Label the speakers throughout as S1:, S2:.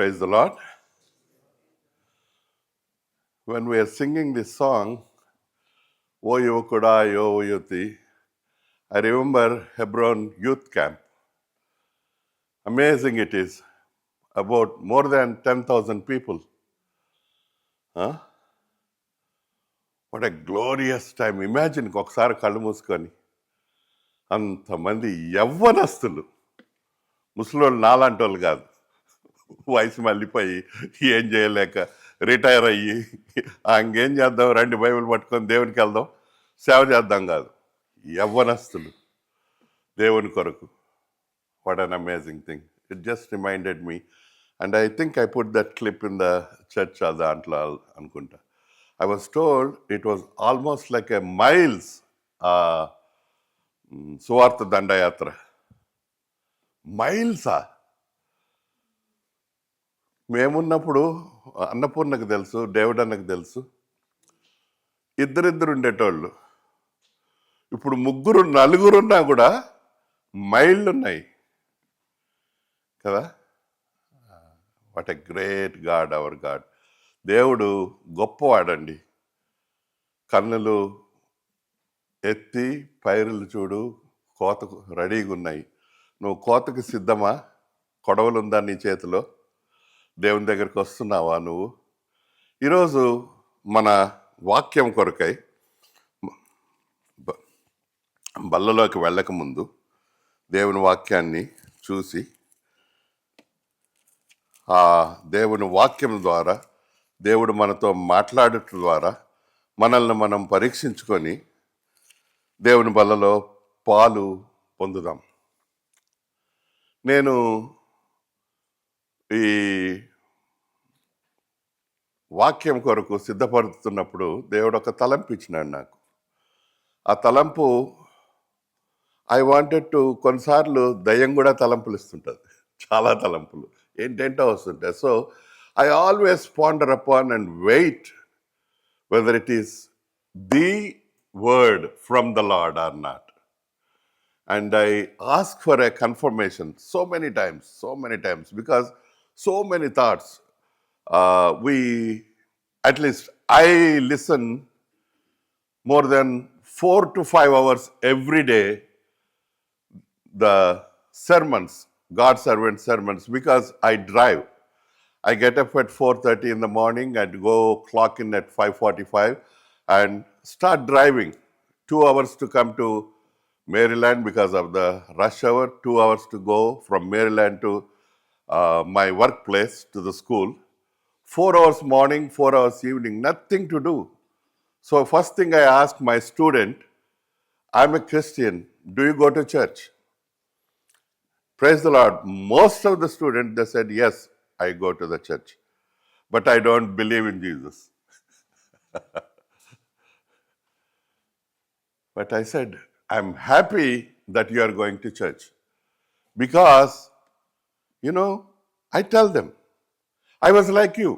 S1: Praise the Lord. When we are singing this song, O Yuvakuda, O Yuthi, I remember Hebron Youth Camp. Amazing it is. About more than 10,000 people. Huh? What a glorious time. Imagine ఒకసారి కళ్ళు మూసుకొని అంతమంది యవ్వనస్తులు, ముసలోళ్ళు నాలాంటి వాళ్ళు కాదు, వయసు మళ్ళీపోయి ఏం చేయలేక రిటైర్ అయ్యి ఇంకేం చేద్దాం, రెండు బైబిల్ పట్టుకొని దేవునికి వెళ్దాం, సేవ చేద్దాం కాదు, యవ్వనస్తులు దేవుని కొరకు. What an amazing thing. It just reminded me, and I think I put that clip in the church దాంట్లో అనుకుంటా. I was told it was almost like a miles సువార్త దండయాత్ర. మైల్సా? మేమున్నప్పుడు అన్నపూర్ణకు తెలుసు, డేవిడ్ అన్నకు తెలుసు, ఇద్దరిద్దరు ఉండేటోళ్ళు. ఇప్పుడు ముగ్గురు నలుగురున్నా కూడా మైళ్ళు ఉన్నాయి కదా. What a great God our God. దేవుడు గొప్పవాడండి. కన్నులు ఎత్తి పైరులు చూడు, కోతకు రెడీగా ఉన్నాయి. నువ్వు కోతకు సిద్ధమా? కొడవలు ఉందా నీ చేతిలో? దేవుని దగ్గరికి వస్తున్నావా నువ్వు? ఈరోజు మన వాక్యం కొరకై బల్లలోకి వెళ్ళకముందు దేవుని వాక్యాన్ని చూసి, ఆ దేవుని వాక్యం ద్వారా దేవుడు మనతో మాట్లాడటం ద్వారా మనల్ని మనం పరీక్షించుకొని దేవుని బల్లలో పాలు పొందుదాం. నేను ఈ వాక్యం కొరకు సిద్ధపడుతున్నప్పుడు దేవుడు ఒక తలంపు ఇచ్చినాడు నాకు. ఆ తలంపు ఐ వాంటెడ్ టు, కొన్నిసార్లు దయ్యం కూడా తలంపులు ఇస్తుంటుంది, చాలా తలంపులు ఏంటేంటో వస్తుంటాయి. So I always ponder upon and wait whether it is the word from the Lord or not. And I ask for a confirmation so many times, because so many thoughts. At least I listen more than 4 to 5 hours every day, the sermons, God's servant sermons, because I drive. I get up at 4:30 in the morning and go clock in at 5:45 and start driving. 2 hours to come to Maryland because of the rush hour, 2 hours to go from Maryland to my workplace to the school. 4 hours morning, 4 hours evening, nothing to do. So first thing I ask my student, I'm a Christian, do you go to church? Praise the Lord. Most of the students, they said, yes, I go to the church, but I don't believe in Jesus. But I said, I'm happy that you are going to church, because, I tell them, I was like you.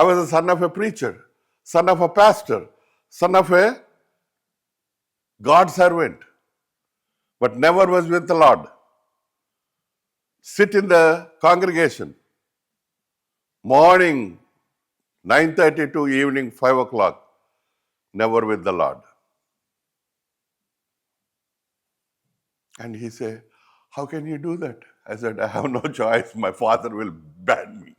S1: I was a son of a preacher, son of a pastor, son of a God servant, but never was with the Lord. Sit in the congregation, morning 9:30 to evening 5 o'clock, never with the Lord. And he said, how can you do that? I said, I have no choice. My father will ban me.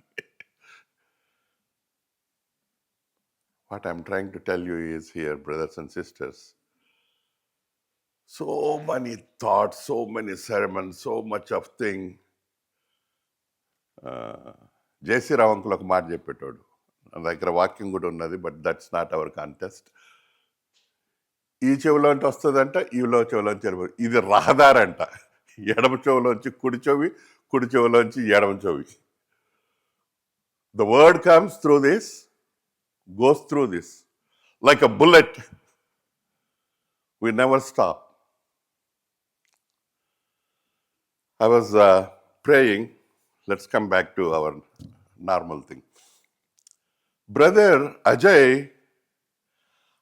S1: What I'm trying to tell you is here, brothers and sisters, so many thoughts, so many sermons, so much of thing. JC Rao uncle ఒక మాట చెప్పేటోడు, నా దగ్గర వాక్యం కూడా ఉన్నది, but that's not our contest. ఈ చెవిలోంచి వస్తుందంట, ఈలో చెవిలోంచి, ఇది రహదారంట, ఎడమ చెవిలోంచి కుడి చెవి, కుడి చెవిలోంచి ఎడమ చెవి. The word comes through this, goes through this like a bullet. We never stop. I was praying. Let's come back to our normal thing. Brother Ajay,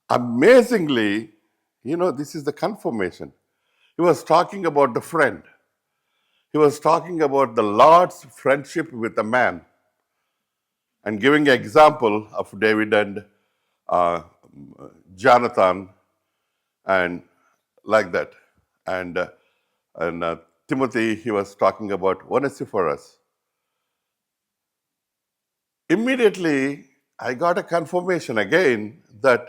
S1: amazingly, this is the confirmation. He was talking about the friend. He was talking about the Lord's friendship with a man. and giving an example of David and uh, Jonathan and like that. And Timothy, he was talking about Onesiphorus. Immediately, I got a confirmation again that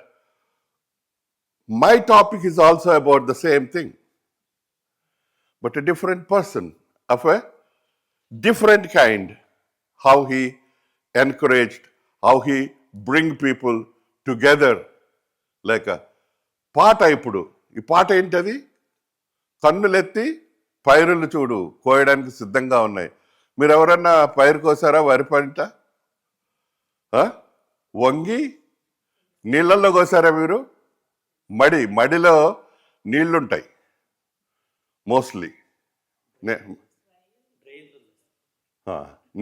S1: my topic is also about the same thing, but a different person of a different kind. How he encouraged, how he bring people together like a పాట. ఇప్పుడు ఈ పాట ఏంటది? కన్నులెత్తి పైరులు చూడు, కోయడానికి సిద్ధంగా ఉన్నాయి. మీరు ఎవరన్నా పైరు కోసారా? వరి పంట వంగి నీళ్ళల్లో కోసారా మీరు? మడిలో నీళ్లుంటాయి మోస్ట్లీ.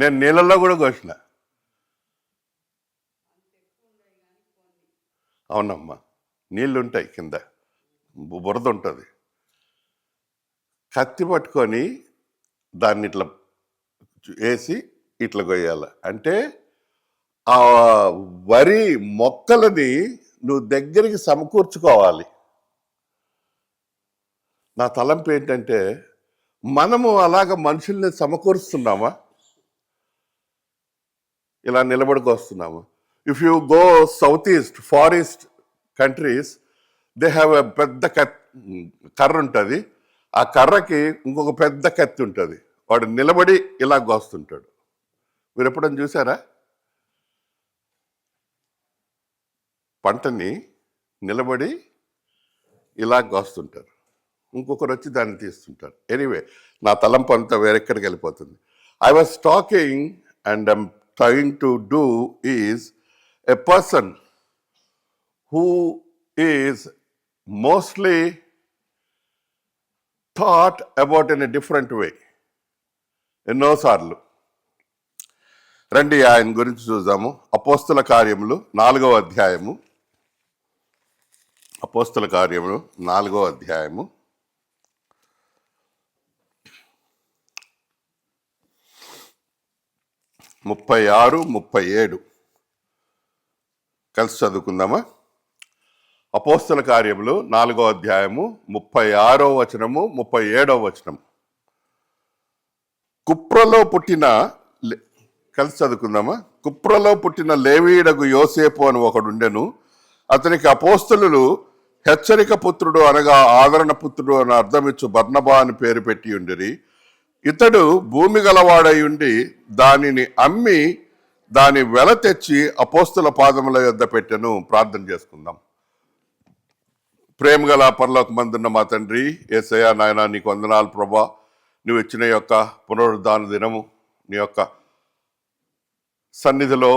S1: నేను నీళ్ళల్లో కూడా కోసిన. అవునమ్మా, నీళ్లుంటాయి, కింద బురద ఉంటుంది. కత్తి పట్టుకొని దాన్ని ఇట్లా వేసి ఇట్లా కొయ్యాలి. అంటే ఆ వరి మొక్కలని నువ్వు దగ్గరికి సమకూర్చుకోవాలి. నా తలంపు ఏంటంటే, మనము అలాగ మనుషుల్ని సమకూరుస్తున్నామా? ఇలా నిలబడుకొస్తున్నాము. If you go south east, far east countries, they have a పెద్ద కర్ర ఉంటుంది. ఆ కర్రకి ఇంకొక పెద్ద కత్తి ఉంటుంది. వాడు నిలబడి ఇలా కోస్తుంటాడు. మీరు ఎప్పుడైనా చూసారా? పంటని నిలబడి ఇలా కోస్తుంటారు, ఇంకొకరు వచ్చి దాన్ని తీస్తుంటారు. ఎనీవే, నా తలంపు అంతా వేరెక్కడికి వెళ్ళిపోతుంది. I was talking and I'm trying to do is a person who is mostly thought about in a different way. ఎన్నోసార్లు రండి ఆయన గురించి చూద్దాము. అపోస్తల కార్యములు 4వ అధ్యాయము. అపోస్తల కార్యములు 4వ అధ్యాయము 36, 37 కలిసి చదువుకుందామా? అపోస్తల కార్యములు 4వ అధ్యాయము 36వ వచనము, 37వ వచనం. కుప్రలో పుట్టిన, కలిసి చదువుకుందామా? కుప్రలో పుట్టిన లేవీయుడగు యోసేపు అని ఒకడుండెను. అతనికి అపోస్తలులు హెచ్చరిక పుత్రుడు అనగా ఆదరణ పుత్రుడు అని అర్థమిచ్చు బర్నబా అని పేరు పెట్టి ఉండిరి. ఇతడు భూమి గలవాడై ఉండి దానిని అమ్మి దాని వెల తెచ్చి అపోస్తల పాదముల యొద్ద పెట్టెను. ప్రార్థన చేసుకుందాం. ప్రేమ గల పరలోకమందున్న మా తండ్రి యేసయ్యా, నాయన నీకు వందనాలు ప్రభా. నువ్వు ఇచ్చిన యొక్క పునరుద్ధాన దినము, నీ యొక్క సన్నిధిలో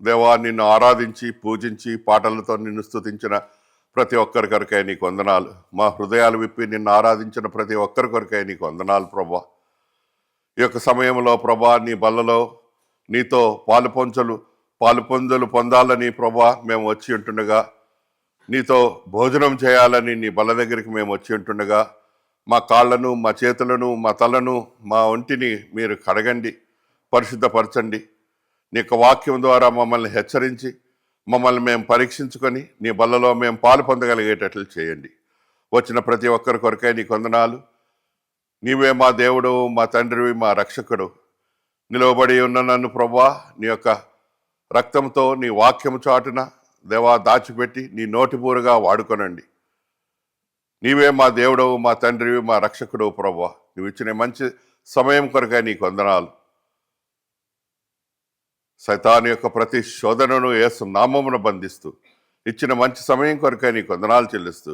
S1: దేవా నిన్ను ఆరాధించి పూజించి పాటలతో నిన్ను స్తుతించిన ప్రతి ఒక్కరి కొరకై నీకు వందనాలు. మా హృదయాలు విప్పి నిన్ను ఆరాధించిన ప్రతి ఒక్కరి కొరకై నీకు వందనాలు ప్రభా. ఈ యొక్క సమయంలో ప్రభా నీ బల్లలో నీతో పాలుపొంజలు పొందాలని ప్రభా మేము వచ్చి ఉంటుండగా, నీతో భోజనం చేయాలని నీ బల్ల దగ్గరికి మేము వచ్చి ఉంటుండగా, మా కాళ్ళను, మా చేతులను, మా తలను, మా ఒంటిని మీరు కడగండి, పరిశుద్ధపరచండి. నీ యొక్క వాక్యం ద్వారా మమ్మల్ని హెచ్చరించి మమ్మల్ని మేము పరీక్షించుకొని నీ బల్లలో మేము పాలు పొందగలిగేటట్లు చేయండి. వచ్చిన ప్రతి ఒక్కరి కొరకై నీకు వందనాలు. నీవే మా దేవుడు, మా తండ్రివి, మా రక్షకుడు. నిలవబడి ఉన్న నన్ను ప్రభా నీ యొక్క రక్తంతో నీ వాక్యము చాటున దేవా దాచిపెట్టి నీ నోటిపూరుగా వాడుకొనండి. నీవే మా దేవుడవు, మా తండ్రివి, మా రక్షకుడు ప్రభా. నువ్వు ఇచ్చిన మంచి సమయం కొరకై నీకు వందనాలు. సైతాను యొక్క ప్రతి శోధనను యేసు నామమును బంధిస్తూ ఇచ్చిన మంచి సమయం కొరకై నీకు వందనాలు చెల్లిస్తూ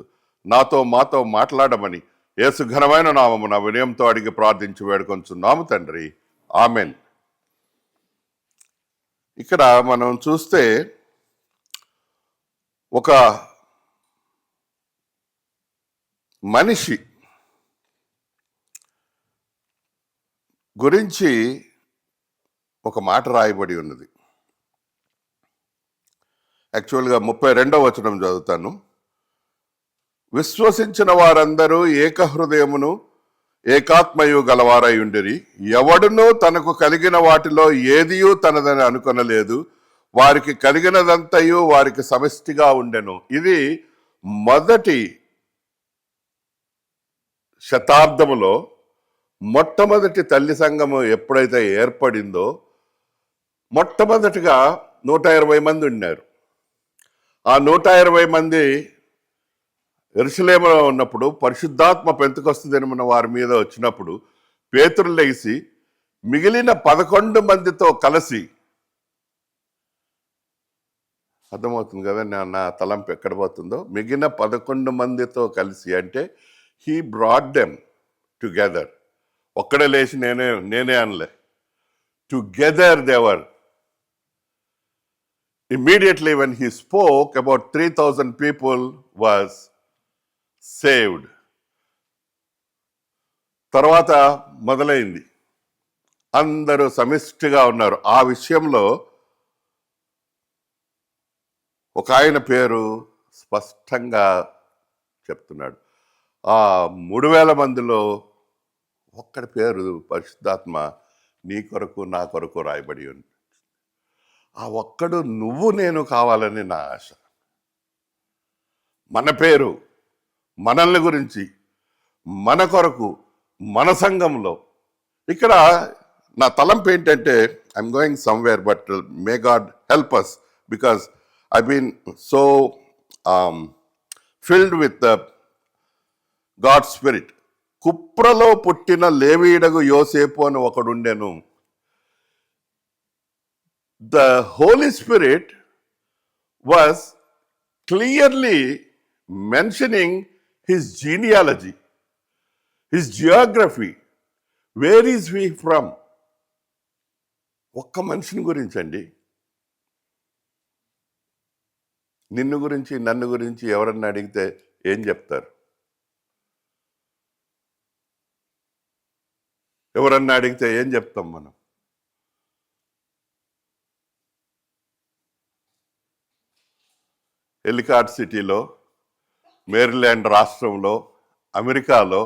S1: మాతో మాట్లాడమని యేసు ఘనమైన నామమున వినయంతో అడిగి ప్రార్థించి వేడుకొంచున్నాము తండ్రి, ఆమెన్. ఇక్కడ మనం చూస్తే ఒక మనిషి గురించి ఒక మాట రాయబడి ఉన్నది. యాక్చువల్గా 32వ వచనం చదువుతాను. విశ్వసించిన వారందరూ ఏకహృదయమును ఏకాత్మయు గలవారై ఉండిరి. ఎవడునూ తనకు కలిగిన వాటిలో ఏదియూ తనదని అనుకొనలేదు. వారికి కలిగినదంతయు వారికి సమష్టిగా ఉండెను. ఇది మొదటి శతాబ్దములో మొట్టమొదటి తల్లి సంఘము ఎప్పుడైతే ఏర్పడిందో మొట్టమొదటిగా 120 మంది ఉన్నారు. ఆ 120 మంది యెరూషలేములో ఉన్నప్పుడు పరిశుద్ధాత్మ పెంతెకొస్తు దినమున వారి మీద వచ్చినప్పుడు పేతురు లేచి మిగిలిన 11 మందితో కలిసి, అర్థమవుతుంది కదా నా తలంపు ఎక్కడ పోతుందో, మిగిలిన 11 మందితో కలిసి అంటే హీ బ్రాట్ దెమ్ టుగెదర్. ఒక్కడే లేచి నేనే అనలే, together they were. Immediately when he spoke, about 3,000 people was saved. తర్వాత మొదలైంది, అందరూ సమిష్టిగా ఉన్నారు. ఆ విషయంలో ఒక ఆయన పేరు స్పష్టంగా చెప్తున్నాడు. ఆ 3,000 మందిలో ఒక్కడి పేరు పరిశుద్ధాత్మ నీ కొరకు నా కొరకు రాయబడి ఉంది. ఆ ఒక్కడు నువ్వు నేను కావాలని నా ఆశ. మన పేరు, మనల్ని గురించి, మన కొరకు, మన సంఘంలో. ఇక్కడ నా తలంపు ఏంటంటే, I'm going somewhere but may God help us because I been so filled with God spirit. కుప్రలో పుట్టిన లేవీయుడగు యోసేపు అని ఒకడుండెను. The Holy Spirit was clearly mentioning his genealogy, his geography. Where is he from? ఒక్క మనిషిని గురించి అండి. నిన్ను గురించి, నన్ను గురించి ఎవరన్నా అడిగితే ఏం చెప్తారు? ఎవరన్నా అడిగితే ఏం చెప్తాం మనం? ఎలికాట్ సిటీలో, మేరీల్యాండ్ రాష్ట్రంలో, అమెరికాలో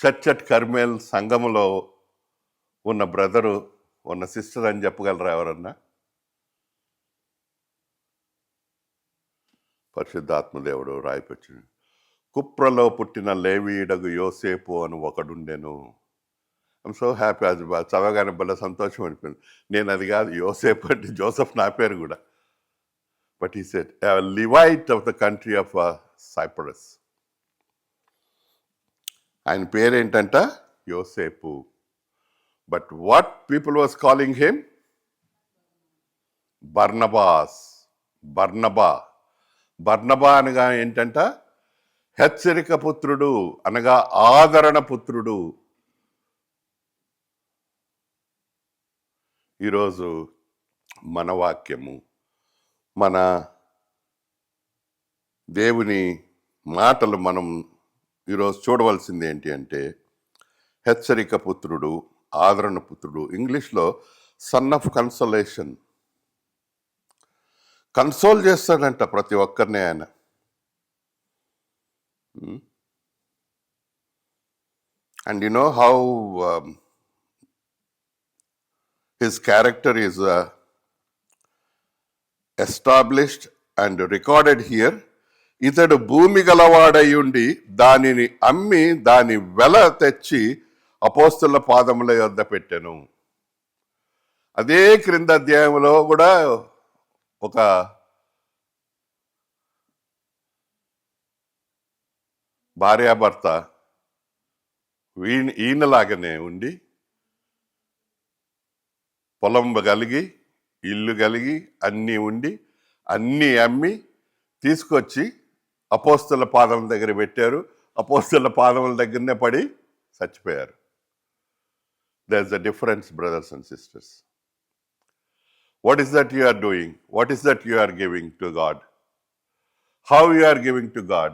S1: చర్చ్ అట్ కర్మేల్ సంఘములో ఉన్న బ్రదరు, ఉన్న సిస్టర్ అని చెప్పగలరా ఎవరన్నా? పరిశుద్ధాత్మదేవుడు రాయిపచ్చి, కుప్రలో పుట్టిన లేవీయుడగు యోసేపు అని ఒకడుండెను. I'm so happy. అది చదవగానే భలే సంతోషం అనిపింది. నేను అది కాదు, యోసేపు అంటే జోసెఫ్ నా పేరు కూడా. But he said Levite of the country of Cyprus. ఆయన పేరేంటంట? యోసేపు. But what people was calling him? Barnabas. బర్నబా అనగా ఏంటంట? హెచ్చరిక పుత్రుడు, అనగా ఆదరణ పుత్రుడు. ఈరోజు మన వాక్యము, మన దేవుని మాటలు మనం ఈరోజు చూడవలసింది ఏంటి అంటే, హెచ్చరిక పుత్రుడు, ఆదరణ పుత్రుడు. ఇంగ్లీష్లో సన్ ఆఫ్ కన్సోలేషన్. కన్సోల్ చేస్తాడంట ప్రతి ఒక్కరిని ఆయన. And you know how his character is established and recorded here. ఇతడు భూమి గలవాడయుండి దానిని అమ్మి దాని వెల తెచ్చి అపోస్తుల పాదముల యొద్ద పెట్టెను. అదే క్రింద అధ్యాయంలో కూడా ఒక భార్యాభర్త ఈయనలాగానే ఉండి, పొలం కలిగి, ఇల్లు కలిగి, అన్నీ ఉండి, అన్నీ అమ్మి తీసుకొచ్చి అపోస్తుల పాదం దగ్గర పెట్టారు. అపోస్తుల పాదముల దగ్గరనే పడి చచ్చిపోయారు. There's a difference, brothers and sisters. What is that you are doing? What is that you are giving to God? How you are giving to God?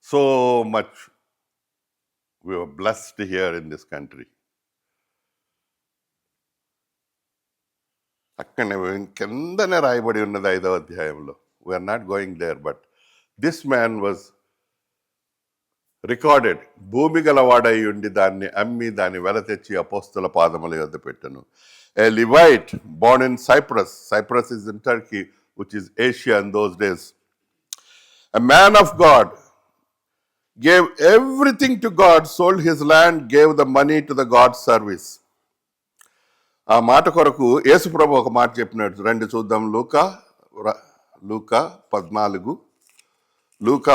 S1: So much we were blessed here in this country. అక్కడనే కిందనే రాయబడి ఉన్నది 5వ అధ్యాయంలో. We are not going there, but this man was recorded. భూమి గలవాడై ఉండి దాన్ని అమ్మి దాని వెల తెచ్చి అపోస్తల పాదముల యొద్ద పెట్టెను. ఏ లివైట్ born in Cyprus. Cyprus is in Turkey, which is Asia in those days. A man of God gave everything to God, sold his land, gave the money to the God's service. ఆ మాట కొరకు యేసు ప్రభు ఒక మాట చెప్పినాడు. రండి చూద్దాం. లూకా 14:33. లూకా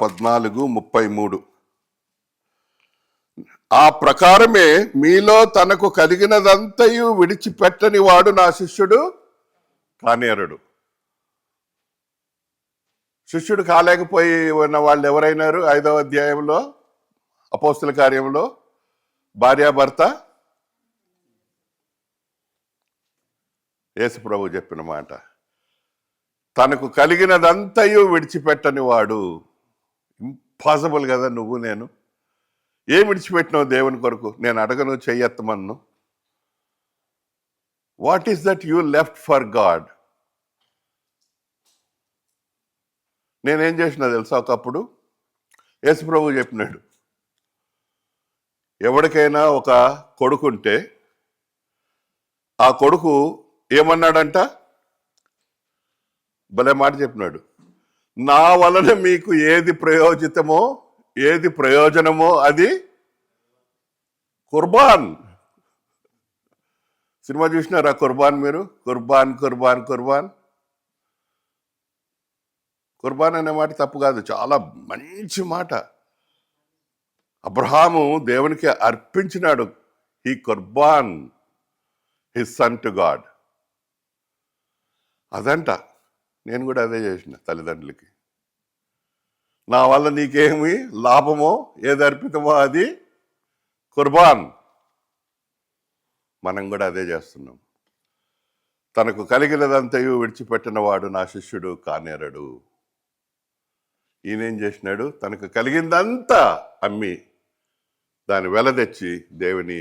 S1: 14:33. ఆ ప్రకారమే మీలో తనకు కలిగినదంతయు విడిచిపెట్టని వాడు నా శిష్యుడు కానేరడు. శిష్యుడు కాలేకపోయి ఉన్న వాళ్ళు ఎవరైనారు? 5వ అధ్యాయంలో అపోస్తల కార్యంలో భార్యాభర్త యేసు ప్రభు చెప్పిన మాట, తనకు కలిగినదంతయు విడిచిపెట్టని వాడు. ఇంపాసిబుల్ కదా. నువ్వు నేను ఏం విడిచిపెట్టినావు దేవుని కొరకు? నేను అడగను, చెయ్యెత్తమన్ను. What is that you left for God? నేనేం చేసినా తెలుసా? ఒకప్పుడు యేసు ప్రభు చెప్పినాడు, ఎవరికైనా ఒక కొడుకుంటే ఆ కొడుకు ఏమన్నాడంట? భలే మాట చెప్పినాడు, నా వలన మీకు ఏది ప్రయోజనమో అది కుర్బాన్. సినిమా చూసినారా కుర్బాన్? మీరు కుర్బాన్ కుర్బాన్ కుర్బాన్ కుర్బాన్ అనే మాట తప్పు కాదు, చాలా మంచి మాట. అబ్రహాము దేవునికి అర్పించినాడు. హీ కుర్బాన్ హిస్ సన్ టు గాడ్. అదంట. నేను కూడా అదే చేసిన తల్లిదండ్రులకి. నా వల్ల నీకేమి లాభమో ఏది అర్పితమో అది కుర్బాన్. మనం కూడా అదే చేస్తున్నాం. తనకు కలిగినదంతయు విడిచిపెట్టిన వాడు నా శిష్యుడు కానేరడు. ఈయనేం చేసినాడు? తనకు కలిగిందంతా అమ్మి దాని వెల తెచ్చి దేవుని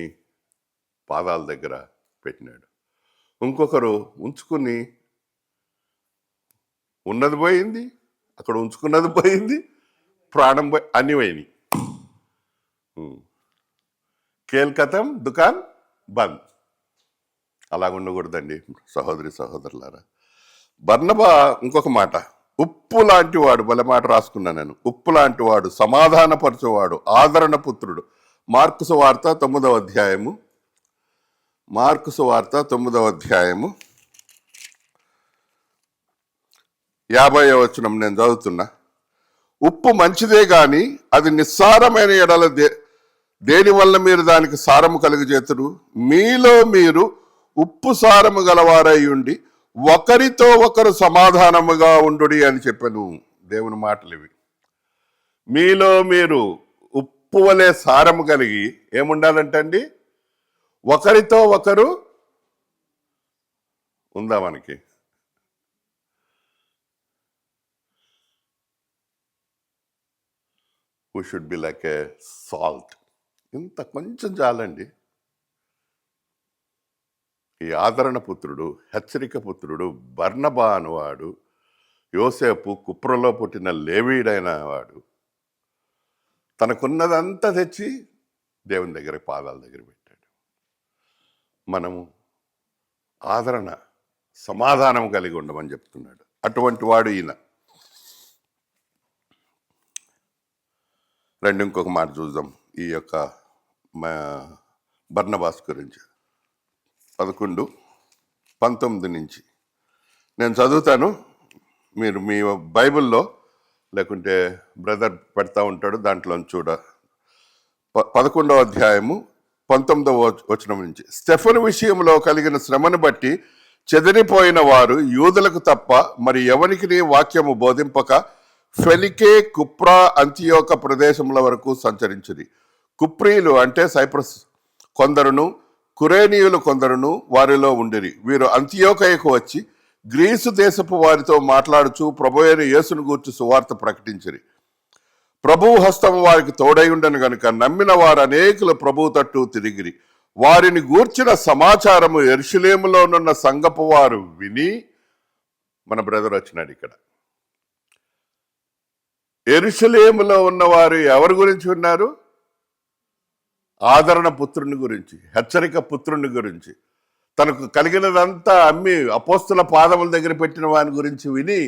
S1: పాదాల దగ్గర పెట్టినాడు. ఇంకొకరు ఉంచుకుని ఉన్నది పోయింది, అక్కడ ఉంచుకున్నది పోయింది, ప్రాణం పోయి అన్ని పోయినాయి. కేల్కతం దుకాన్ బంద్. అలాగ ఉండకూడదండి సహోదరి సహోదరులారా. బర్నబా ఇంకొక మాట, ఉప్పు లాంటి వాడు. భలే మాట రాసుకున్నా నేను. ఉప్పు లాంటి వాడు, సమాధానపరచువాడు, ఆదరణ పుత్రుడు. మార్కు సువార్త 9వ అధ్యాయము. మార్కు సువార్త 9వ అధ్యాయము 50వ వచనం నేను చదువుతున్నా. ఉప్పు మంచిదే గాని అది నిస్సారమైన ఎడల దేని వల్ల మీరు దానికి సారము కలుగజేతురు? మీలో మీరు ఉప్పు సారము గలవారై ఉండి ఒకరితో ఒకరు సమాధానముగా ఉండుడి అని చెప్పాను. దేవుని మాటలు ఇవి. మీలో మీరు ఉప్పు వలె సారము కలిగి ఏముండాలంటండి? ఒకరితో ఒకరు ఉందా మనకి? We should be like A salt. ఇంత కొంచెం చాలండి. ఈ ఆదరణ పుత్రుడు, హెచ్చరిక పుత్రుడు బర్నబా అనువాడు, యోసేపు కుప్రలో పుట్టిన లేవీడైన వాడు, తనకున్నదంతా తెచ్చి దేవుని దగ్గర పాదాల దగ్గర పెట్టాడు. మనము ఆదరణ, సమాధానం కలిగి ఉండమని చెప్తున్నాడు. అటువంటి వాడు ఈయన. రెండు ఇంకొక మాట చూద్దాం ఈ యొక్క బర్నబాస్ గురించి. 11:19 నుంచి నేను చదువుతాను. మీరు మీ బైబిల్లో లేకుంటే బ్రదర్ పెడతా ఉంటాడు, దాంట్లో చూడ. 11వ అధ్యాయము 19వ వచనం నుంచి. స్టెఫను విషయంలో కలిగిన శ్రమను బట్టి చెదిరిపోయిన వారు యూదులకు తప్ప మరి ఎవరికి వాక్యము బోధింపక ఫెలికే, కుప్రా, అంతియోక ప్రదేశముల వరకు సంచరించింది. కుప్రీలు అంటే సైప్రస్ కొందరును, కురేనీయులు కొందరును వారిలో ఉండిరి. వీరు అంతియోకయకు వచ్చి గ్రీసు దేశపు వారితో మాట్లాడుచు ప్రభువైన యేసును గూర్చి సువార్త ప్రకటించిరి. ప్రభువు హస్తము వారికి తోడై ఉండను గనుక నమ్మిన వారు అనేకులు ప్రభువు తట్టు తిరిగిరి. వారిని గూర్చిన సమాచారము యెరూషలేములోనున్న సంఘపు వారు విని, మన బ్రదర్ వచ్చినాడు ఇక్కడ. యెరూషలేములో ఉన్నవారు ఎవరి గురించి విన్నారు? ఆదరణ పుత్రుని గురించి, హెచ్చరిక పుత్రుని గురించి, తనకు కలిగినదంతా అమ్మి అపోస్తుల పాదముల దగ్గర పెట్టిన వాని గురించి విని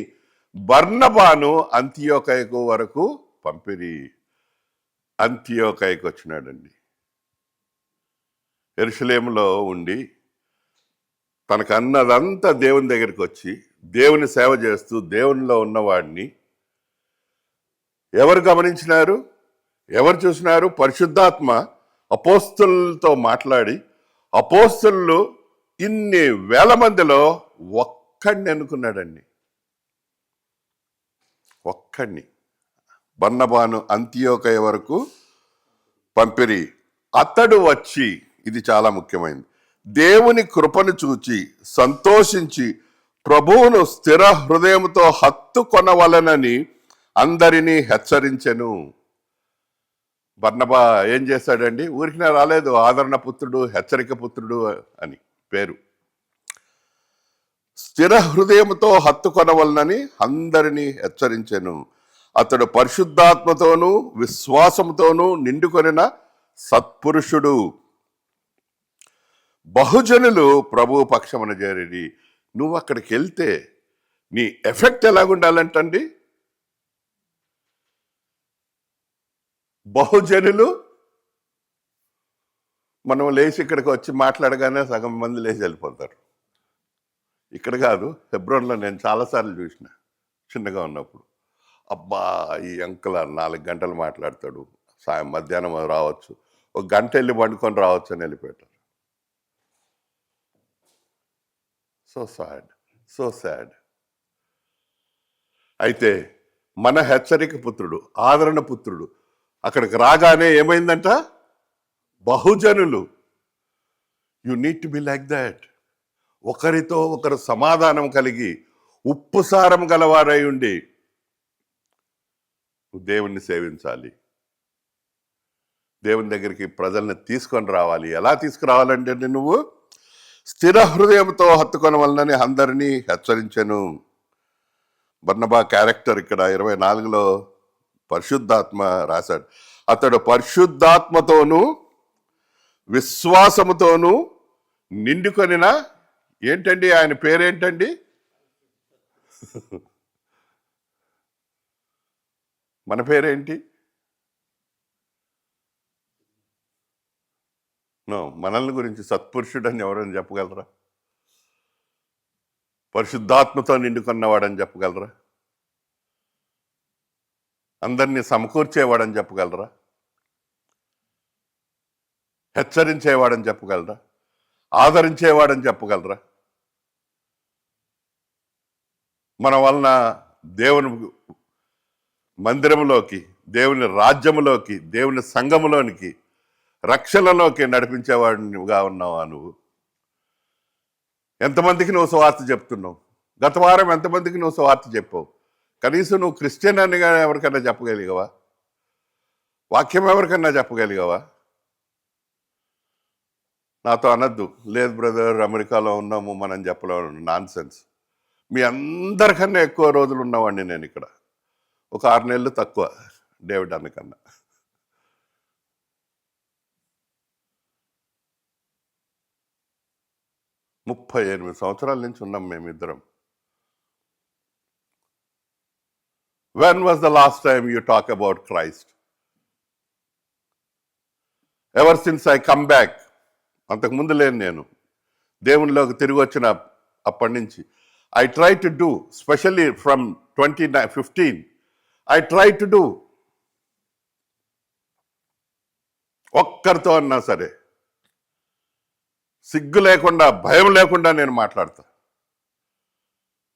S1: బర్నబాను అంతియోకయకు వరకు పంపిరి. అంతియోకయకు వచ్చినాడండి. యెరూషలేములో ఉండి తనకు అన్నదంతా దేవుని దగ్గరికి వచ్చి దేవుని సేవ చేస్తూ దేవునిలో ఉన్నవాడిని ఎవరు గమనించినారు? ఎవరు చూసినారు? పరిశుద్ధాత్మ అపోస్తులతో మాట్లాడి, అపోస్తులు ఇన్ని వేల మందిలో ఒక్కడిని అనుకున్నాడండి. ఒక్కడిని. బర్నబాను అంతియోకయ వరకు పంపిరి. అతడు వచ్చి, ఇది చాలా ముఖ్యమైనది, దేవుని కృపను చూచి సంతోషించి ప్రభువును స్థిర హృదయంతో హత్తుకొనవలనని అందరినీ హెచ్చరించెను. బర్నబా ఏం చేశాడండి? ఊరికినే రాలేదు. ఆదరణ పుత్రుడు, హెచ్చరిక పుత్రుడు అని పేరు. స్థిర హృదయంతో హత్తుకొనవలనని అందరినీ హెచ్చరించెను. అతడు పరిశుద్ధాత్మతోనూ విశ్వాసంతోనూ నిండుకొనిన సత్పురుషుడు. బహుజనులు ప్రభు పక్షమున చేరిరి. నువ్వు అక్కడికి వెళ్తే నీ ఎఫెక్ట్ ఎలాగుండాలంటండి? బహుజనులు, మనం లేచి ఇక్కడికి వచ్చి మాట్లాడగానే సగం మంది లేచి వెళ్ళిపోతారు. ఇక్కడ కాదు, హెబ్రోన్లో నేను చాలాసార్లు చూసిన చిన్నగా ఉన్నప్పుడు. అబ్బా, ఈ అంకుల్ 4 గంటలు మాట్లాడతాడు, మధ్యాహ్నం రావచ్చు, 1 గంట వెళ్ళి పండుకొని రావచ్చు అని వెళ్ళిపోయారు. So sad, so sad. అయితే మన హెచ్చరిక పుత్రుడు, ఆదరణ పుత్రుడు అక్కడికి రాగానే ఏమైందంట? బహుజనులు. You need to be like that. ఒకరితో ఒకరు సమాధానం కలిగి ఉప్పుసారం గలవారై ఉండి దేవుణ్ణి సేవించాలి. దేవుని దగ్గరికి ప్రజల్ని తీసుకొని రావాలి. ఎలా తీసుకురావాలంటే, నువ్వు స్థిర హృదయంతో హత్తుకొనవలనని అందరినీ హెచ్చరించెను. బర్నబా క్యారెక్టర్ ఇక్కడ 24లో పరిశుద్ధాత్మ రాశాడు. అతడు పరిశుద్ధాత్మతోనూ విశ్వాసముతోనూ నిండుకొనిన, ఏంటండి ఆయన పేరేంటండి? మన పేరేంటి? మనల్ని గురించి సత్పురుషుడు అని ఎవరైనా చెప్పగలరా? పరిశుద్ధాత్మతో నిండుకున్నవాడని చెప్పగలరా? అందరినీ సమకూర్చేవాడని చెప్పగలరా? హెచ్చరించేవాడని చెప్పగలరా? ఆదరించేవాడని చెప్పగలరా? మన వలన దేవుని మందిరంలోకి, దేవుని రాజ్యములోకి, దేవుని సంఘములోనికి, రక్షణలోకి నడిపించేవాడిగా ఉన్నావా నువ్వు? ఎంతమందికి నువ్వు సువార్త చెప్తున్నావు? గత వారం ఎంతమందికి నువ్వు సువార్త చెప్పావు? కనీసం నువ్వు క్రిస్టియన్ అని ఎవరికన్నా చెప్పగలిగావా? వాక్యం ఎవరికన్నా చెప్పగలిగావా? నాతో అనద్దు, లేదు బ్రదర్ అమెరికాలో ఉన్నాము మనం చెప్పలేము, నాన్ సెన్స్. మీ అందరికన్నా ఎక్కువ రోజులు ఉన్నవాడిని నేను ఇక్కడ. ఒక 6 నెలలు తక్కువ డేవిడ్ అన్నకన్నా. ముప్పై 38 సంవత్సరాల నుంచి ఉన్నాం మేమిద్దరం. When was the last time you talk about Christ? Ever since I come back. అంతకుముందు లేను నేను. దేవునిలోకి తిరిగి వచ్చిన అప్పటి నుంచి I try to do, especially from 2015, I try to do. ఒక్కరితో అన్నా సరే సిగ్గు లేకుండా, భయం లేకుండా నేను మాట్లాడతా.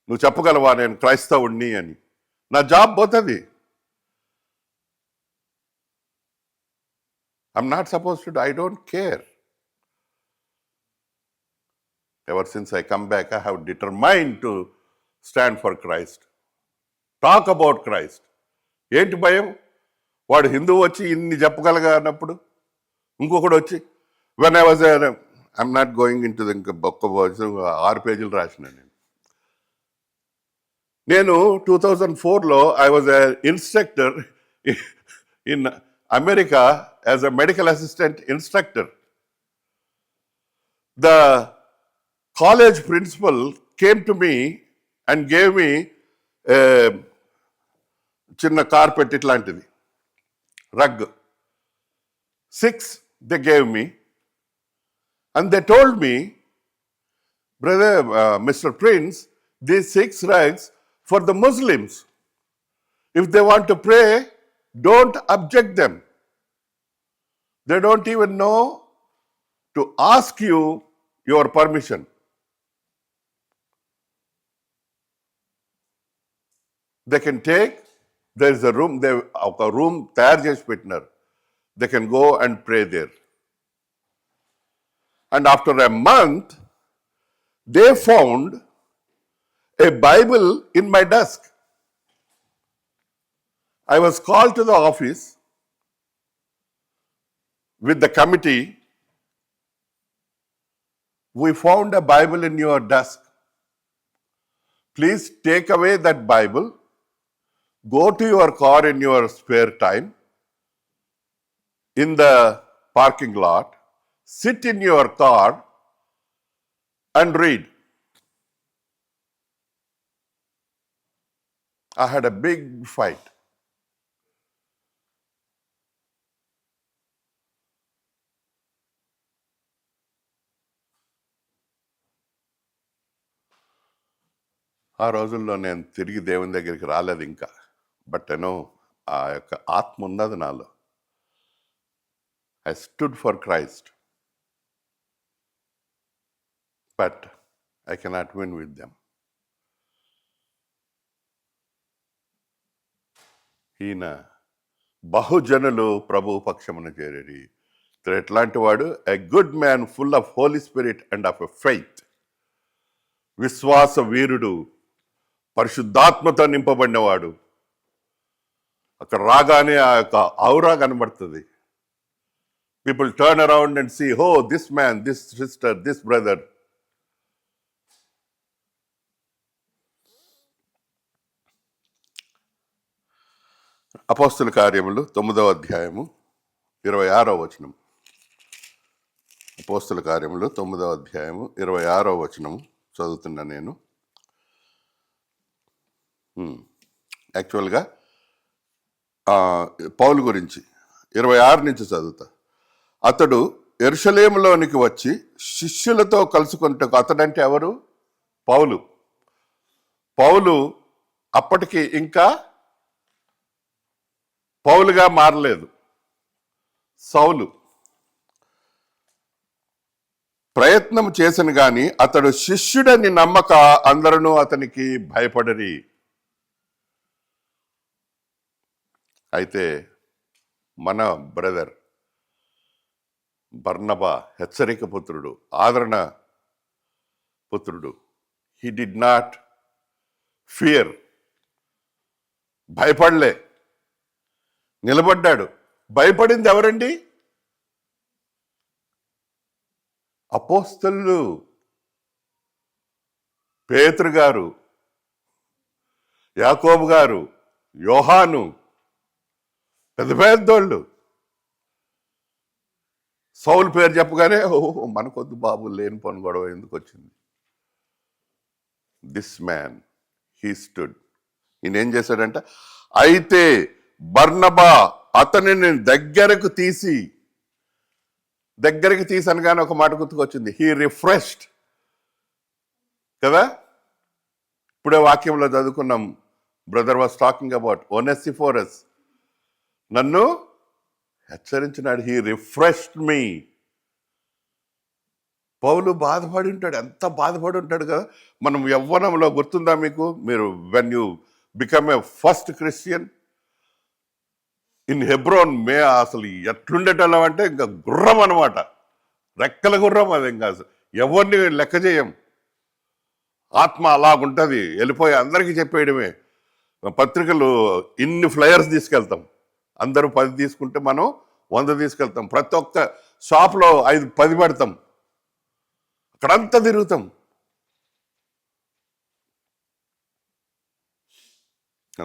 S1: నువ్వు చెప్పగలవా నేను క్రైస్తవుణ్ణి అని? నా జాబ్ పోతుంది. I'm not suppose to, I don't care. Ever since I come back, I have determined to stand for Christ, talk about Christ. ఏంటి భయం? వాడు హిందువు వచ్చి ఇన్ని చెప్పగలగా అన్నప్పుడు ఇంకొకడు వచ్చి when I was I'm not going in to ఇంకా ఒక్క 6 పేజీలు రాసిన నేను 2004లో I was instructor in America as a medical assistant instructor. The college principal came to me and gave me చిన్న కార్పెట్ ఇట్లాంటిది rug 6 they gave me, and they told me, brother, Mr. Prince, these 6 rugs for the Muslims. If they want to pray, don't object them. They don't even know to ask you your permission. They can take, there is a room, a room తయారు చేసి పెట్టినారు. They can go and pray there. And after a month, they found a Bible in my desk. I was called to the office with the committee. We found a Bible in your desk. Please take away that Bible, go to your car in your spare time, in the parking lot, sit in your car and read. I had a big fight. ఆ రోజుల్లో నేను తిరిగి దేవుని దగ్గరికి రాలేదు ఇంకా. But నేను ఆ యొక్క ఆత్మ ఉన్నది నాలో. I stood for Christ, but I cannot win with them. ఈయన బహుజనులు ప్రభు పక్షమున చేరేరి. ఎట్లాంటి వాడు? A good man full of Holy Spirit and of a faith. విశ్వాస వీరుడు, పరిశుద్ధాత్మతో నింపబడినవాడు. అక్కడ రాగానే ఆ యొక్క ఔరా కనబడుతుంది. People turn around and see, oh, this man, this sister, this brother. అపోస్తుల కార్యములు 9వ అధ్యాయము 26వ వచనం. అపోస్తుల కార్యములు 9వ అధ్యాయము 26వ వచనం చదువుతున్నా నేను. యాక్చువల్గా పౌలు గురించి 26 నుంచి చదువుతా. అతడు యెరూషలేములోనికి వచ్చి శిష్యులతో కలుసుకుంటూ, అతడంటే ఎవరు? పౌలు. పౌలు అప్పటికి ఇంకా పౌలుగా మారలేదు, సౌలు. ప్రయత్నం చేసిన గాని అతడు శిష్యుడని నమ్మక అందరూ అతనికి భయపడరి. అయితే మన బ్రదర్ బర్నబా హెచ్చరిక పుత్రుడు, ఆదరణ పుత్రుడు. హీ డిడ్ నాట్ ఫియర్, భయపడలే, నిలబడ్డాడు. భయపడింది ఎవరండి? అపోస్తలులు, పేతురు గారు, యాకోబు గారు, యోహాను, పెద్ద పెద్దోళ్ళు. సౌలు పేరు చెప్పగానే ఓహో మనకొద్దు బాబు, లేని పని గొడవ ఎందుకు వచ్చింది. This man he stood. ఈయన ఏం చేశాడంట? అయితే బర్నబా అతనిని దగ్గరకు తీసనగానే ఒక మాట గుర్తుకొచ్చింది. హీ రిఫ్రెష్డ్ కదా. ఇప్పుడే వాక్యంలో చదువుకున్నాం. Brother was talking about Onesiphorus. నన్ను హెచ్చరించినాడు. హీ రిఫ్రెష్డ్ మీ. పౌలు బాధపడి ఉంటాడు, ఎంత బాధపడి ఉంటాడు కదా. మనం యవ్వనంలో గుర్తుందా మీకు? మీరు when you become a first Christian in Hebron, అసలు ఎట్లుండేటోళ్ళం అంటే ఇంకా గుర్రం అనమాట, రెక్కల గుర్రం. అది ఇంకా ఎవరిని లెక్క చేయం. ఆత్మ అలాగుంటుంది. వెళ్ళిపోయి అందరికీ చెప్పేయడమే. పత్రికలు ఇన్ని ఫ్లయర్స్ తీసుకెళ్తాం. అందరూ 10 తీసుకుంటే మనం 100 తీసుకెళ్తాం. ప్రతి ఒక్క షాప్లో 5-10 పెడతాం, అక్కడంతా తిరుగుతాం.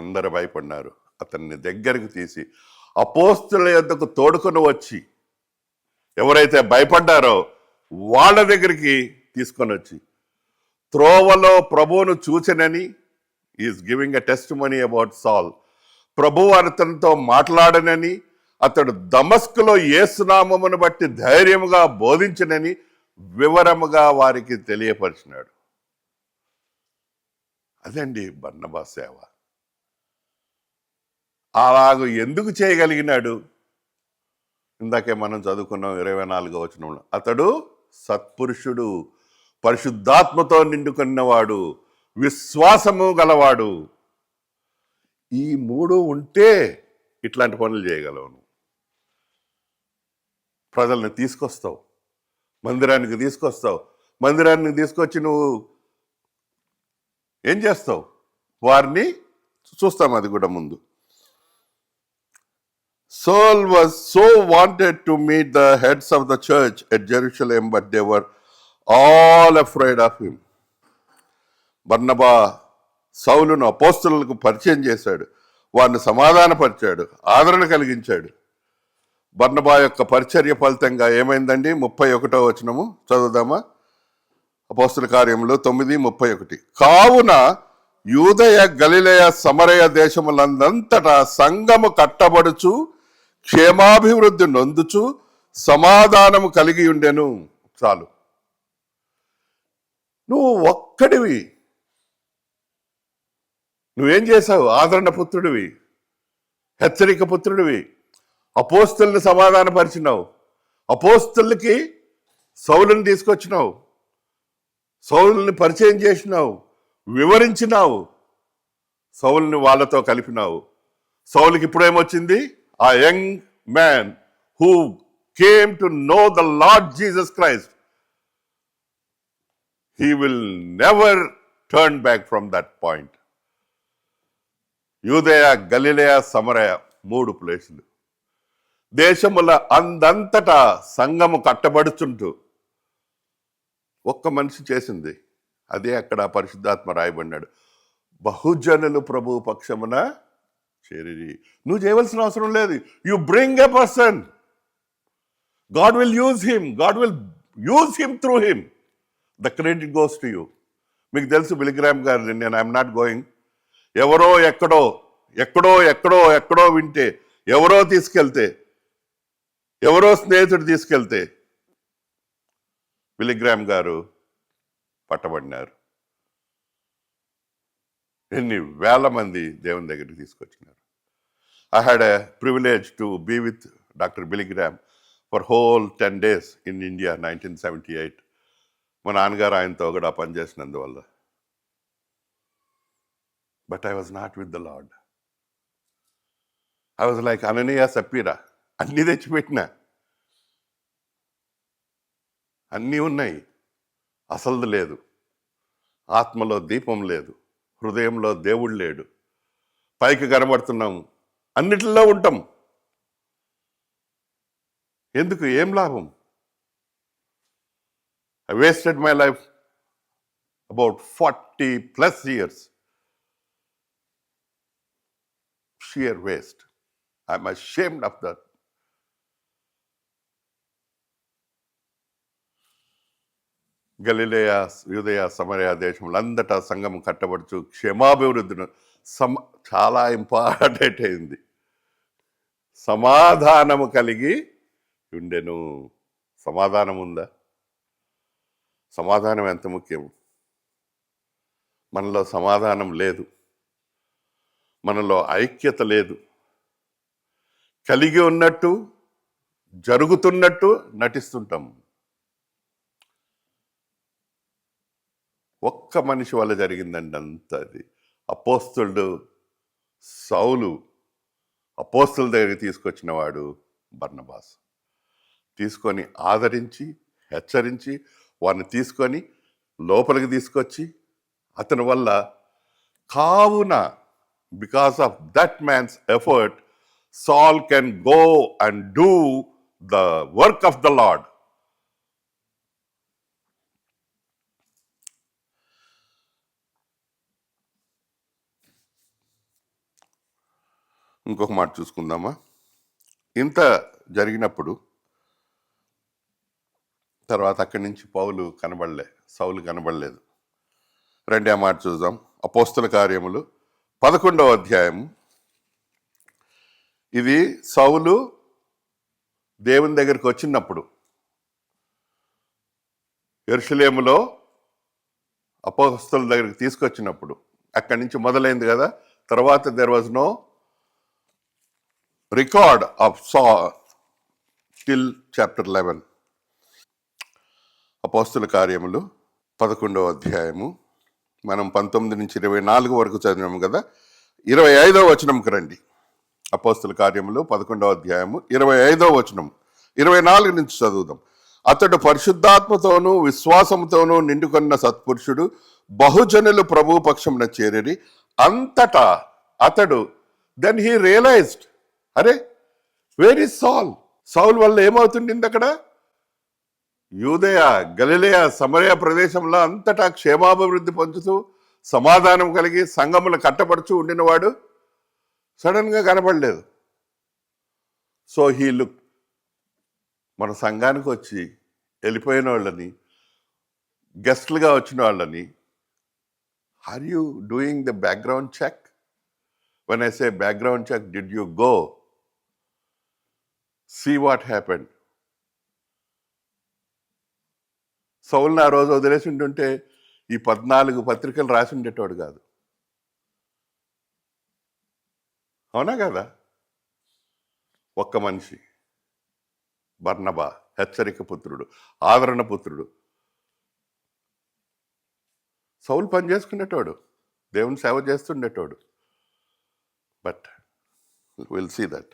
S1: అందరు భయపడినారు. అతన్ని దగ్గరికి తీసి అపోస్తుల యొద్దకు తోడుకొని వచ్చి, ఎవరైతే భయపడ్డారో వాళ్ళ దగ్గరికి తీసుకొని వచ్చి, త్రోవలో ప్రభువును చూచెనని is giving a testimony about Saul. ప్రభువు అతనితో మాట్లాడనని, అతడు దమస్కులో యేసునామమును బట్టి ధైర్యముగా బోధించనని వివరముగా వారికి తెలియపరిచినాడు. అదండి బర్నబా సేవ. అలాగూ ఎందుకు చేయగలిగినాడు? ఇందాకే మనం చదువుకున్నాం 24వ వచనంలో, అతడు సత్పురుషుడు, పరిశుద్ధాత్మతో నిండుకున్నవాడు, విశ్వాసము గలవాడు. ఈ 3 ఉంటే ఇట్లాంటి పనులు చేయగలవు. ప్రజల్ని తీసుకొస్తావు, మందిరానికి తీసుకొస్తావు. మందిరానికి తీసుకొచ్చి నువ్వు ఏం చేస్తావు? వారిని చూస్తాం, అది కూడా ముందు. Saul was so wanted to meet the heads of the church at Jerusalem, but they were all afraid of him. బర్నబా సౌలును అపోస్తలులకు పరిచయం చేశాడు, వారిని సమాధానపరిచాడు, ఆదరణ కలిగించాడు. బర్నబా యొక్క పరిచర్య ఫలితంగా ఏమైందండి? 31వ వచనము చదువుదామా? అపోస్తల కార్యములు 9:31. కావున యూదయ, గలిలయ, సమరయ దేశములందంతటా సంఘము కట్టబడుచు క్షేమాభివృద్ధి నొందుచు సమాధానము కలిగి ఉండెను. చాలు, నువ్వు ఒక్కడివి. నువ్వేం చేశావు? ఆదరణ పుత్రుడివి, హెచ్చరిక పుత్రుడివి. అపోస్తలుని సమాధానపరిచినావు, అపోస్తలుకి సౌలుని తీసుకొచ్చినావు, సౌలుని పరిచయం చేసినావు, వివరించినావు, సౌలుని వాళ్ళతో కలిపినావు. సౌలుకి ఇప్పుడేమొచ్చింది? ఆ young man who came to know the lord Jesus Christ. He will never turn back from that point. యూదయ, గలిలయ, సమరయ 3 ప్లేసులు. దేశముల అందంతటా సంఘము కట్టబడుచుంటూ ఒక్క మనిషి చేసింది. అదే అక్కడ పరిశుద్ధాత్మ రాయబడినాడు, బహుజనులు ప్రభు పక్షమున చేరిరి. నువ్వు చేయవలసిన అవసరం లేదు. You bring a person, God will use him, God will use him through him. The credit goes to you. మీకు తెలుసు బిలిగ్రామ్ గారు, నేను ఐఎమ్ నాట్ గోయింగ్, ఎవరో ఎక్కడో ఎక్కడో ఎక్కడో ఎక్కడో వింటే, ఎవరో తీసుకెళ్తే, ఎవరో స్నేహితుడు తీసుకెళ్తే బిలిగ్రామ్ గారు పట్టబడినారు. ఎన్ని వేల మంది దేవుని దగ్గరికి తీసుకొచ్చినారు. I had a privilege to be with doctor Billy Graham for whole 10 days in India 1978. మా నాన్నగారు ఆయనతో కూడా పనిచేసినందువల్ల. But I was not with the Lord. I was like అననీయ, సప్పీరా, అన్నీ తెచ్చిపెట్టిన, అన్నీ ఉన్నాయి, అసలు లేదు. ఆత్మలో దీపం లేదు, హృదయంలో దేవుడు లేడు. పైకి కనబడుతున్నాము, అన్నిటిలో ఉంటాం. ఎందుకు? ఏం లాభం? I wasted my life about 40+ years. Sheer waste. I'm ashamed of that. గలిలయ, యూదయ, సమరయ దేశములందటా సంఘం కట్టబడుచు క్షేమాభివృద్ధిని చాలా ఇంపార్టెంట్ అయింది. సమాధానము కలిగి ఉండెను. సమాధానం ఉందా? సమాధానం ఎంత ముఖ్యం. మనలో సమాధానం లేదు, మనలో ఐక్యత లేదు. కలిగి ఉన్నట్టు, జరుగుతున్నట్టు నటిస్తుంటాం. ఒక్క మనిషి వల్ల జరిగిందండి అంతా. అది అపోస్తలుడు సౌలు, అపోస్తలుల దగ్గరికి తీసుకొచ్చిన వాడు బర్నబాస్. తీసుకొని ఆదరించి, హెచ్చరించి, వారిని తీసుకొని లోపలికి తీసుకొచ్చి, అతని వల్ల కావున because of that man's effort Saul can go and do the work of the Lord. ఇంకొక మాట చూసుకుందామా. ఇంత జరిగినప్పుడు తర్వాత అక్కడి నుంచి సౌలు కనబడలేదు. రెండో మాట చూద్దాం. అపోస్తుల కార్యములు 11వ అధ్యాయం. ఇది సౌలు దేవుని దగ్గరికి వచ్చినప్పుడు, యెరూషలేములో అపోస్తలుల దగ్గరికి తీసుకొచ్చినప్పుడు అక్కడి నుంచి మొదలైంది కదా. తర్వాత there was no record of Saul till chapter 11. అపోస్తుల కార్యములు 11వ అధ్యాయము మనం 19 నుంచి 24 వరకు చదివాము కదా. 25వ వచనంకి రండి. అపోస్తుల కార్యములు 11వ అధ్యాయము 25వ వచనం, 24 నుంచి చదువుదాం. అతడు పరిశుద్ధాత్మతోనూ విశ్వాసముతోనూ నిండుకొన్న సత్పురుషుడు, బహుజనులు ప్రభు పక్షమున చేరిరి. అంతటా అతడు దెన్ హీ రియలైజ్డ్, అరే వేర్ ఇస్ సౌల్ వల్ల ఏమవుతుండింది అక్కడ? యూదయ, గలిలయ, సమరయ ప్రదేశంలో అంతటా క్షేమాభివృద్ధి పొందుతూ సమాధానం కలిగి సంఘములు కట్టపడుచు ఉండినవాడు సడన్ గా కనపడలేదు. సో హీ లుక్, మన సంఘానికి వచ్చి వెళ్ళిపోయిన వాళ్ళని, గెస్ట్లుగా వచ్చిన వాళ్ళని, are you doing the background check? When I say background check, did you go see what happened? సౌల్ని ఆ రోజు వదిలేసి ఉంటుంటే ఈ 14 పత్రికలు రాసి ఉండేటోడు కాదు. అవునా కదా? ఒక్క మనిషి, బర్నబా, హెచ్చరిక పుత్రుడు, ఆదరణ పుత్రుడు. సౌలు పని చేసుకునేటోడు, దేవుని సేవ చేస్తుండేటోడు. But will see that.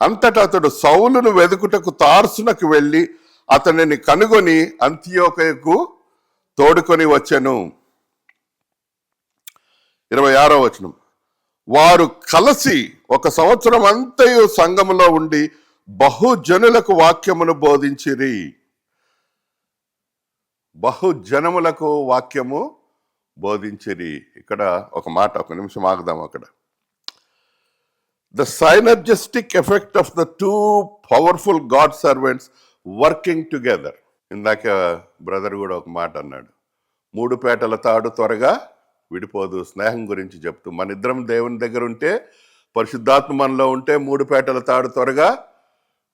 S1: అంతటా అతడు సౌలును వెదుకుటకు తార్సునకు వెళ్ళి అతనిని కనుగొని అంతియోకయకు తోడుకొని వచ్చెను. 26వ వచనం. వారు కలిసి 1 సంవత్సరం అంతయు సంఘములో ఉండి బహుజనులకు వాక్యమును బోధించిరి. బహుజనములకు వాక్యము బోధించిరి. ఇక్కడ ఒక మాట, ఒక నిమిషం ఆగుదాం అక్కడ. The synergistic effect of the two powerful God servants working together. ఇందాక బ్రదర్ కూడా ఒక మాట అన్నాడు, 3 పేటల తాడు త్వరగా విడిపోదు. స్నేహం గురించి చెప్తూ, మన ఇద్దరం దేవుని దగ్గర ఉంటే, పరిశుద్ధాత్మ మనలో ఉంటే 3 పేటల తాడు త్వరగా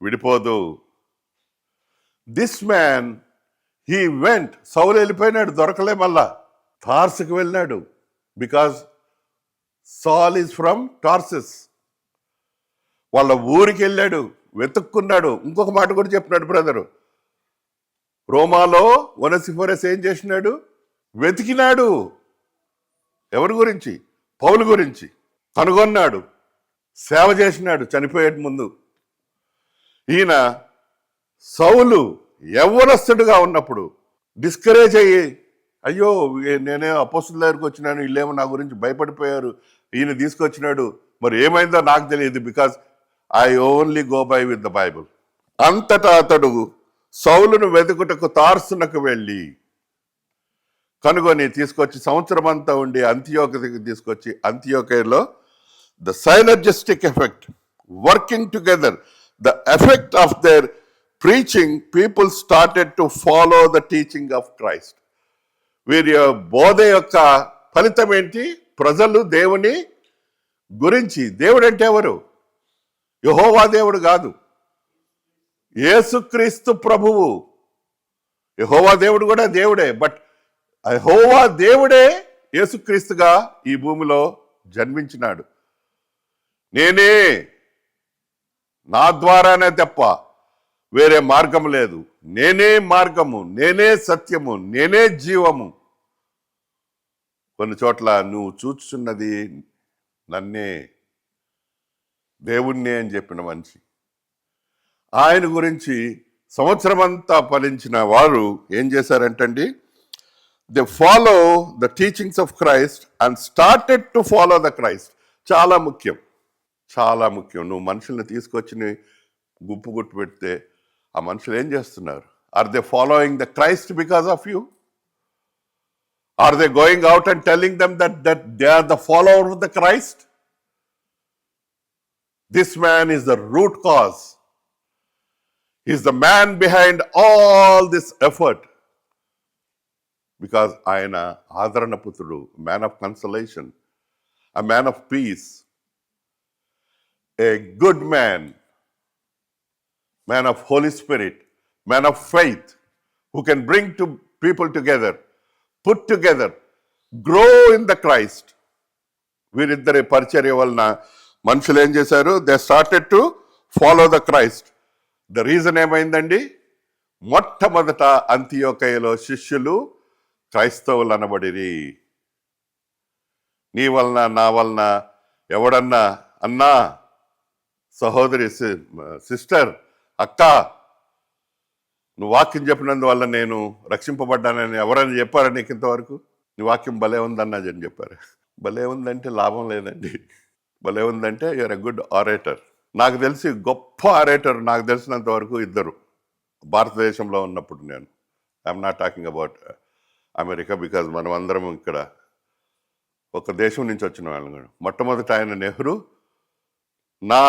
S1: విడిపోదు. దిస్ మ్యాన్ హీ వెంట్, సౌలు వెళ్ళిపోయినాడు, దొరకలే, మళ్ళా తార్సుకు వెళ్ళినాడు. బికాజ్ సాల్ ఈజ్ ఫ్రమ్ టార్సెస్. వాళ్ళ ఊరికి వెళ్ళాడు, వెతుక్కున్నాడు. ఇంకొక మాట కూడా చెప్పినాడు బ్రదరు, రోమాలో ఒనసిఫోరస్ ఏం చేసినాడు? వెతికినాడు. ఎవరి గురించి? పౌలు గురించి. కనుగొన్నాడు, సేవ చేసినాడు చనిపోయే ముందు. ఈయన సౌలు యవ్వనస్తుడుగా ఉన్నప్పుడు డిస్కరేజ్ అయ్యి, అయ్యో నేనే అపోస్తుల దగ్గరికి వచ్చినాను, వీళ్ళేమో నా గురించి భయపడిపోయారు, ఈయన తీసుకొచ్చినాడు, మరి ఏమైందో నాకు తెలియదు, because I only go by with the Bible. అంతటా అతడు సౌలును వెతుకుటకు తార్సునకు వెళ్ళి కనుగొని తీసుకొచ్చి సంవత్సరం అంతా ఉండి అంతియోకయకు తీసుకొచ్చి, అంతియోకయలో the synergistic effect working together, the effect of their preaching, people started to follow the teaching of Christ. వీరి బోధ యొక్క ఫలితం ఏంటి? ప్రజలు దేవుని గురించి, దేవుడు అంటే ఎవరు? యెహోవా దేవుడు కాదు, యేసుక్రీస్తు ప్రభువు. యెహోవా దేవుడు కూడా దేవుడే, బట్ యెహోవా దేవుడే యేసుక్రీస్తుగా ఈ భూమిలో జన్మించినాడు. నేనే, నా ద్వారానే తప్ప వేరే మార్గం లేదు, నేనే మార్గము, నేనే సత్యము, నేనే జీవము. కొన్ని చోట్ల నువ్వు చూచుచున్నది నన్నే, దేవుణ్ణే అని చెప్పిన మనిషి. ఆయన గురించి సంవత్సరం అంతా ఫలించిన వారు ఏం చేశారంటండి? They follow the teachings of Christ and started to follow the Christ. చాలా ముఖ్యం, చాలా ముఖ్యం. నువ్వు మనుషుల్ని తీసుకొచ్చి గుంపు గుట్టు పెడితే ఆ మనుషులు ఏం చేస్తున్నారు? Are they following the Christ because of you? Are they going out and telling them that they are the follower of the Christ? This man is the root cause. Is the man behind all this effort. Because ఆయన ఆదరణ పుత్రుడు, man of consolation, a man of peace, a good man of Holy Spirit, man of faith, who can bring people together, put together, grow in the Christ. వీరిద్దరి పరిచర్య వలన మనుషులు ఏం చేశారు? They started to follow the Christ. The reason ఏమైందండి? మొట్టమొదట అంతియోకయలో శిష్యులు క్రైస్తవులు అనబడిరి. నీ వలన నా వలన ఎవడన్నా అన్నా, సహోదరి, సిస్టర్, అక్క, నువ్వు వాక్యం చెప్పినందువల్ల నేను రక్షింపబడ్డానని ఎవరైనా చెప్పారా నీకు ఇంతవరకు? నీ వాక్యం భలే ఉందన్నా అని చెప్పారు. భలే ఉందంటే లాభం లేదండి. భలే ఉందంటే యూఆర్ ఎ గుడ్ ఆరేటర్. నాకు తెలిసి గొప్ప ఆరేటర్ నాకు తెలిసినంత వరకు ఇద్దరు భారతదేశంలో ఉన్నప్పుడు. నేను I'm not talking about America, because మనం అందరం ఇక్కడ ఒక దేశం నుంచి వచ్చిన వాళ్ళం. మొట్టమొదట ఆయన నెహ్రూ. నా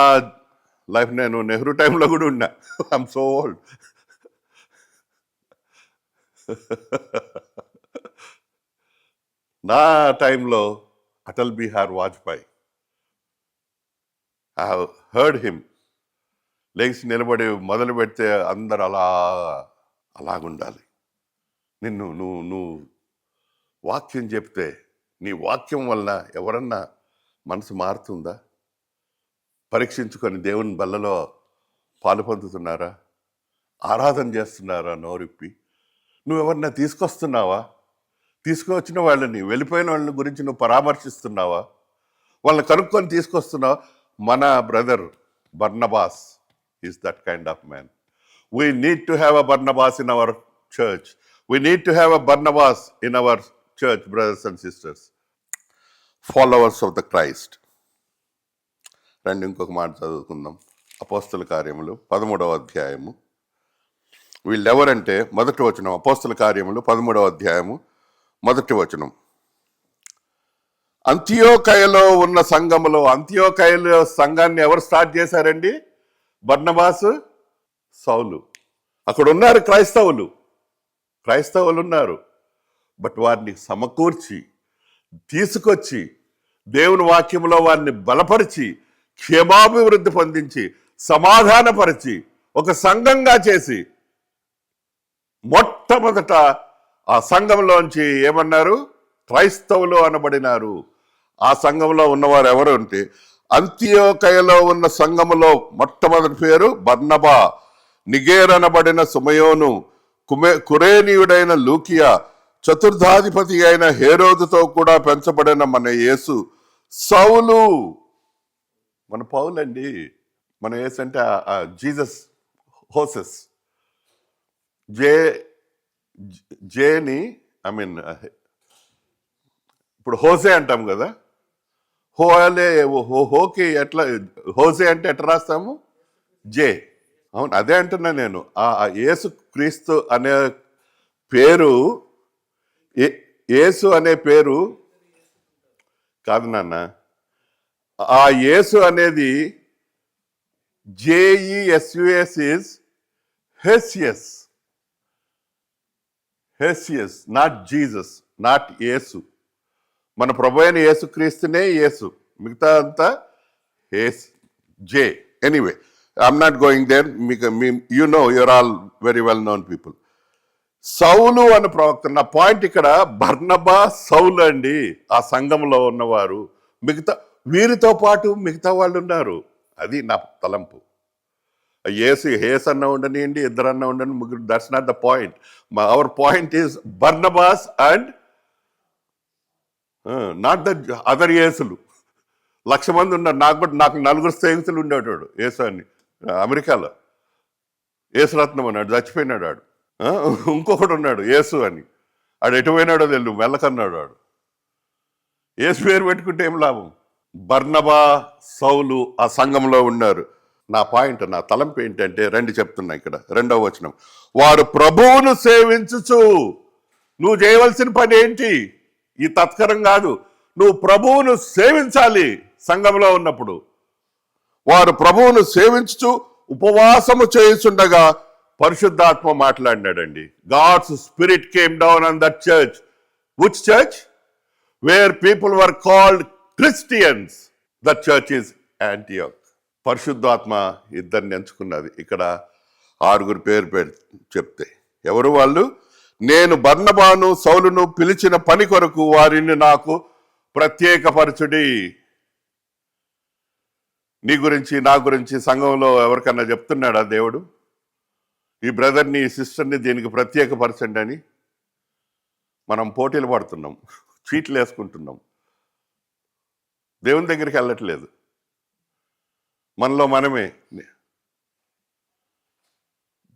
S1: లైఫ్ నేను నెహ్రూ టైంలో కూడా ఉన్నా. I'm so old. నా టైంలో Atal Bihar Vajpayee. I have heard him. లేచి నిలబడి మొదలు పెడితే అందరు అలాగుండాలి. నువ్వు వాక్యం చెప్తే నీ వాక్యం వలన ఎవరన్నా మనసు మారుతుందా? పరీక్షించుకొని దేవుని బల్లలో పాలు పొందుతున్నారా? ఆరాధన చేస్తున్నారా నోరిప్పి? నువ్వెవరన్నా తీసుకొస్తున్నావా? తీసుకువచ్చిన వాళ్ళని, వెళ్ళిపోయిన వాళ్ళని గురించి నువ్వు పరామర్శిస్తున్నావా? వాళ్ళని కనుక్కొని తీసుకొస్తున్నావా? మన brother Barnabas is that kind of man. We need to have a Barnabas in hour church. We need to have a Barnabas in our church, brothers and sisters. Followers of the Christ. రండి ఇంకొక మాట చదువుకుందాం. అపోస్తల కార్యములు 13వ అధ్యాయము. వీళ్ళెవరంటే మొదటి వచనం. అపోస్తల కార్యములు 13వ అధ్యాయము మొదటి వచనం. అంతియోకయలో ఉన్న సంఘములో, అంతియోకయలో సంఘాన్ని ఎవరు స్టార్ట్ చేశారండి? బర్నబాసు, సౌలు. అక్కడ ఉన్నారు క్రైస్తవులు ఉన్నారు. బట్ వారిని సమకూర్చి తీసుకొచ్చి దేవుని వాక్యంలో వారిని బలపరిచి క్షేమాభివృద్ధి పొందించి సమాధానపరిచి ఒక సంఘంగా చేసి మొట్టమొదట ఆ సంఘంలోంచి ఏమన్నారు? క్రైస్తవులు అనబడినారు. ఆ సంఘంలో ఉన్నవారు ఎవరు అంటే, అంతియోకయలో ఉన్న సంఘములో మొట్టమొదటి పేరు బర్నబా, నిగేర్ అనబడిన సుమయోను, కురేనీయుడైన లూకియా, చతుర్థాధిపతి అయిన హేరోదుతో కూడా పెంచబడిన మన యేసు, సౌలు. మన పౌలండి. మన యేసు అంటే జీసస్ హోసెస్. జేని ఇప్పుడు హోసే అంటాం కదా. హోకి ఎట్లా, హోసే అంటే ఎట్లా రాస్తాము? జే. అవును, అదే అంటున్నా నేను. ఆ యేసు క్రీస్తు అనే పేరు, యేసు అనే పేరు కాదు నాన్న. ఆ యేసు అనేది JESUS ఈజ్ హెసియస్. నాట్ జీసస్, నాట్ యేసు. మన ప్రభు అయిన యేసు క్రీస్తునే యేసు, మిగతా అంతా J. Anyway, I'm not going there. You know, you're all very well known people. సౌలు అని ప్రవక్త. నా పాయింట్ ఇక్కడ బర్నబా, సౌలు అండి ఆ సంఘంలో ఉన్నవారు. వీరితో పాటు మిగతా వాళ్ళు ఉన్నారు. అది నా తలంపు. హేస్ అన్న ఉండనియండి, ఇద్దరన్నా ఉండండి, ముగ్గురు, that's not the point. Our point is Barnabas and not the other యేసులు. 1,00,000 మంది ఉన్నారు. నాకు 4 స్నేహితులు ఉండేవాడు యేసు అని. అమెరికాలో యేసురత్నం అన్నాడు, చచ్చిపోయినాడు ఆడు. ఇంకొకడు ఉన్నాడు యేసు అని, ఆడు ఎటు పోయినాడో తెలియదు, మెల్లకన్నాడు వాడు. యేసు పేరు పెట్టుకుంటే ఏం లాభం? బర్నబా, సౌలు ఆ సంఘంలో ఉన్నారు. నా పాయింట్, నా తలంపు ఏంటంటే, రండి చెప్తున్నా ఇక్కడ 2వ వచనం, వారు ప్రభువును సేవించుచు. నువ్వు చేయవలసిన పని ఏంటి? ఈ తత్కరం కాదు, నువ్వు ప్రభువును సేవించాలి. సంఘంలో ఉన్నప్పుడు వారు ప్రభువును సేవించుచు ఉపవాసము చేయుచుండగా పరిశుద్ధాత్మ మాట్లాడినాడండి. God's spirit came down on that church. Which church? Where people were called Christians. That church is Antioch. పరిశుద్ధాత్మ ఇద్దరిని ఎంచుకున్నది. ఇక్కడ 6 పేరు చెప్తే ఎవరు వాళ్ళు? నేను బర్నబాను సౌలును పిలిచిన పని కొరకు వారిని నాకు ప్రత్యేకపరచుడి. నీ గురించి నా గురించి సంఘంలో ఎవరికన్నా చెప్తున్నాడా దేవుడు? ఈ బ్రదర్ని ఈ సిస్టర్ని దీనికి ప్రత్యేకపరచండి అని? మనం పోటీలు పడుతున్నాం, చీట్లు వేసుకుంటున్నాం, దేవుని దగ్గరికి వెళ్ళట్లేదు. మనలో మనమే.